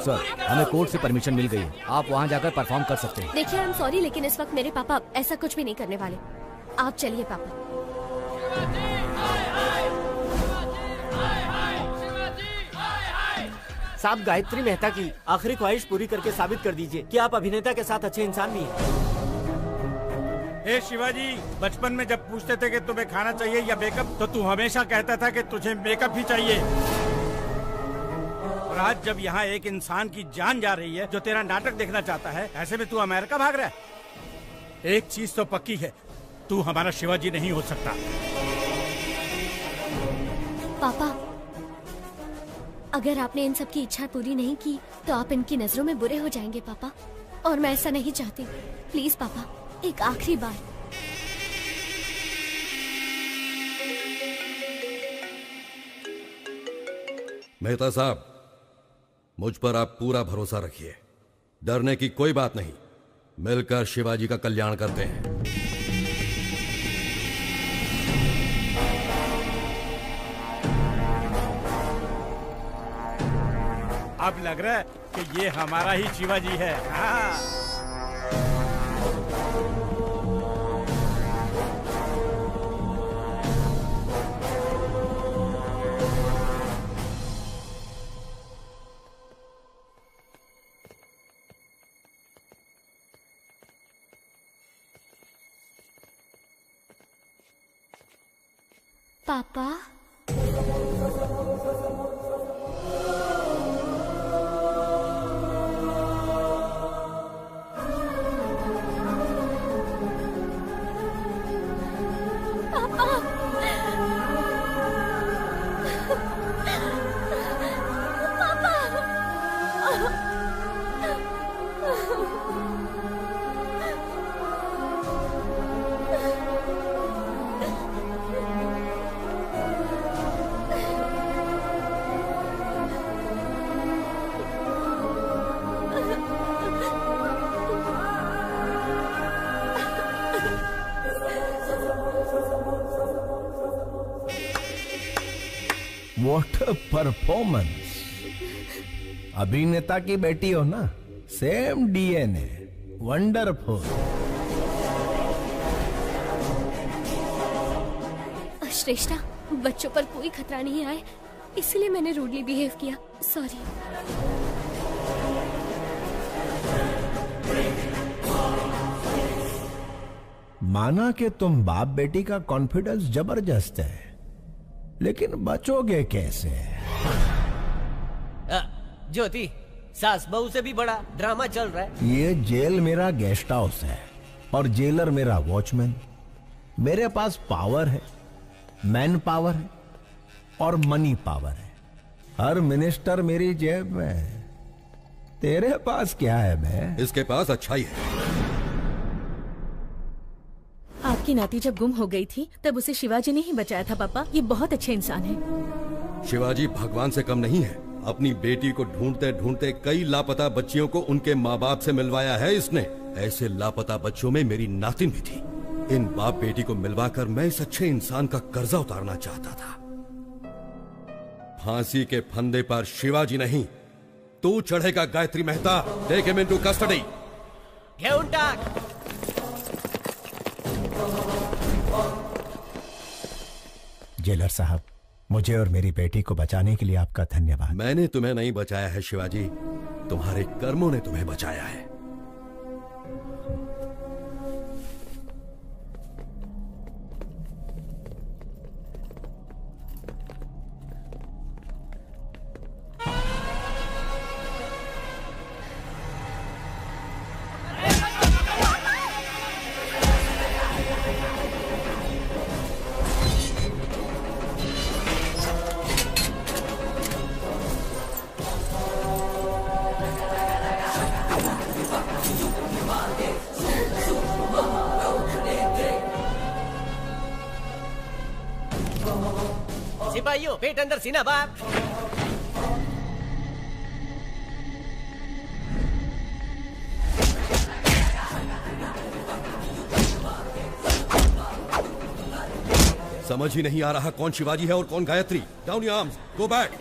सर, हमें कोर्ट से परमिशन मिल गई है, आप वहाँ जाकर परफॉर्म कर सकते हैं। देखिए, आई एम सॉरी, लेकिन इस वक्त मेरे पापा ऐसा कुछ भी नहीं करने वाले। आप चलिए पापा। साहब, गायत्री मेहता की आखिरी ख्वाहिश पूरी करके साबित कर दीजिए कि आप अभिनेता के साथ अच्छे इंसान भी हैं। ए शिवाजी, बचपन में जब पूछते थे कि तुम्हें खाना चाहिए या मेकअप, तो तू हमेशा कहता था कि तुझे मेकअप ही चाहिए। और आज जब यहाँ एक इंसान की जान जा रही है जो तेरा नाटक देखना चाहता है, ऐसे में तू अमेरिका भाग रहा है। एक चीज तो पक्की है, तू हमारा शिवाजी नहीं हो सकता। पापा, अगर आपने इन सब की इच्छा पूरी नहीं की तो आप इनकी नजरों में बुरे हो जाएंगे पापा, और मैं ऐसा नहीं चाहती। प्लीज पापा, एक आखिरी बार। मेहता साहब, मुझ पर आप पूरा भरोसा रखिए। डरने की कोई बात नहीं, मिलकर शिवाजी का कल्याण करते हैं। अब लग रहा है कि ये हमारा ही शिवाजी है। हाँ। पापा, What a performance! अभिनेता की बेटी हो ना, सेम DNA। वंडरफुल। श्रेष्ठा, बच्चों पर कोई खतरा नहीं आए, इसलिए मैंने रूडली बिहेव किया। सॉरी। माना कि तुम बाप बेटी का कॉन्फिडेंस जबरदस्त है, लेकिन बचोगे कैसे? ज्योति, सास बहू से भी बड़ा ड्रामा चल रहा है। ये जेल मेरा गेस्ट हाउस है और जेलर मेरा वॉचमैन। मेरे पास पावर है, मैन पावर है और मनी पावर है। हर मिनिस्टर मेरी जेब में है। तेरे पास क्या है बे? इसके पास अच्छाई है। आपकी नाती जब गुम हो गई थी तब उसे शिवाजी ने ही बचाया था पापा। ये बहुत अच्छे इंसान है। शिवाजी भगवान से कम नहीं है। अपनी बेटी को ढूंढते ढूंढते कई लापता बच्चियों को उनके माँ बाप से मिलवाया है इसने। ऐसे लापता बच्चों में मेरी नातिन भी थी। इन बाप बेटी को मिलवाकर मैं इस अच्छे इंसान का कर्जा उतारना चाहता था। फांसी के फंदे पर शिवाजी नहीं, तू चढ़ेगा Gayatri Mehta. Take him into custody. घेऊन टाक। जेलर साहब, मुझे और मेरी बेटी को बचाने के लिए आपका धन्यवाद। मैंने तुम्हें नहीं बचाया है शिवाजी, तुम्हारे कर्मों ने तुम्हें बचाया है। सिपाहियों, पेट अंदर सीना बाहर। समझ ही नहीं आ रहा कौन शिवाजी है और कौन Gayatri. Down your arms, go back.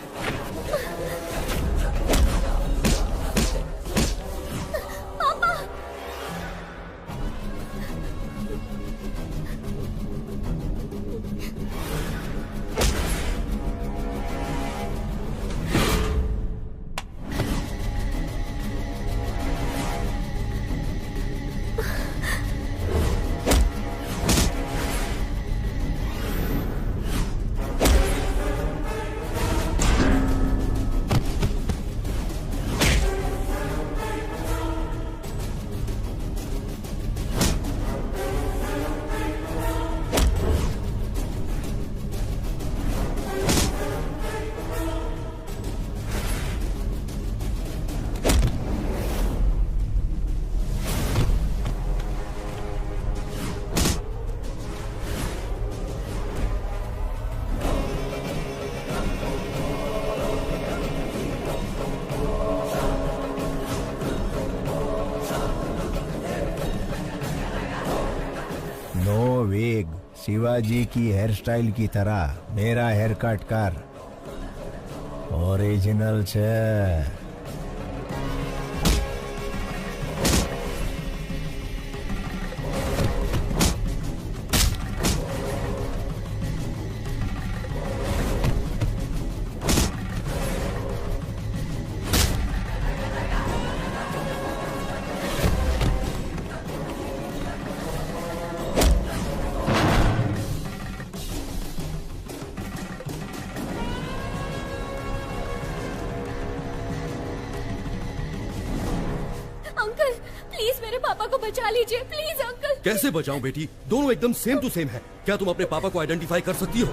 Shivaji की हेयर स्टाइल की तरह मेरा हेयर कट कर। ओरिजिनल छे। Please uncle. कैसे बचाऊं बेटी? दोनों एकदम सेम टू सेम है। क्या तुम अपने पापा को आइडेंटिफाई कर सकती हो?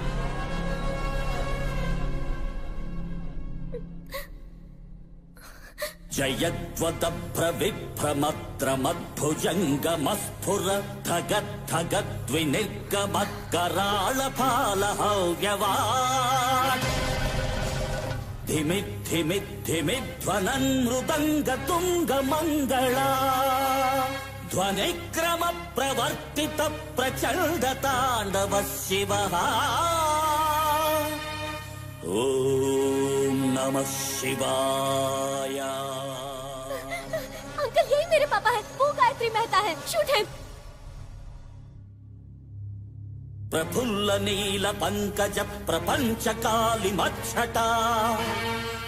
ध्वनिक्रम प्रवर्तित प्रचंड तांडव शिवः। ओम नमः शिवाय। अंकल यही मेरे पापा है, वो गायत्री मेहता है। Shoot him. प्रफुल्ल नील पंकज प्रपंच काली मच्छटा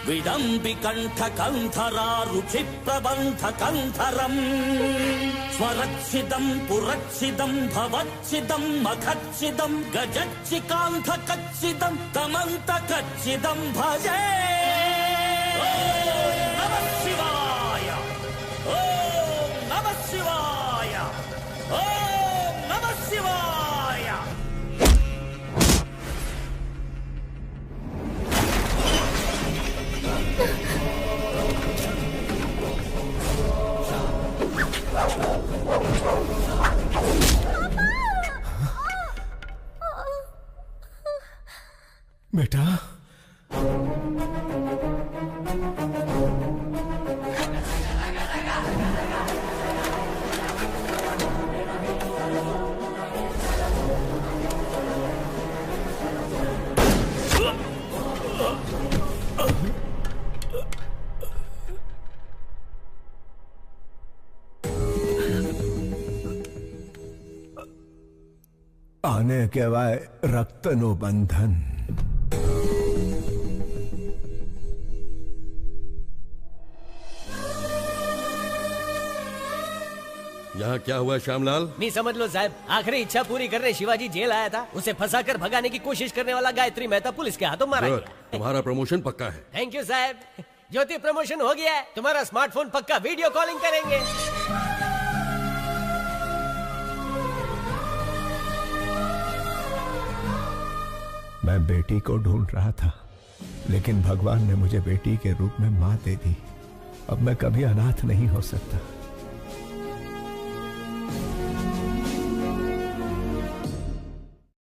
विडम्बि कंठ कंधरा रुचि प्रबंध कंधरम स्वरच्छिदं पुरच्छिदं भवच्छिदं मखच्छिदं गजच्चिकांध कच्छिदं तमंत कच्छिदं भजे। ओम नमः शिवाय, ओम नमः शिवाय, ओम नमः शिवाय। बेटा, आने के वाय रक्तनु बंधन। यहाँ क्या हुआ श्यामलाल? नहीं समझ लो साहब, आखिरी इच्छा पूरी करने शिवाजी जेल आया था। उसे फंसाकर भगाने की कोशिश करने वाला गायत्री मेहता पुलिस के हाथों मारा गया। तुम्हारा प्रमोशन पक्का है। थैंक यू साहब। ज्योति प्रमोशन हो गया है, तुम्हारा स्मार्टफोन पक्का वीडियो कॉलिंग करेंगे। मैं बेटी को ढूंढ रहा था, लेकिन भगवान ने मुझे बेटी के रूप में मां दे दी। अब मैं कभी अनाथ नहीं हो सकता।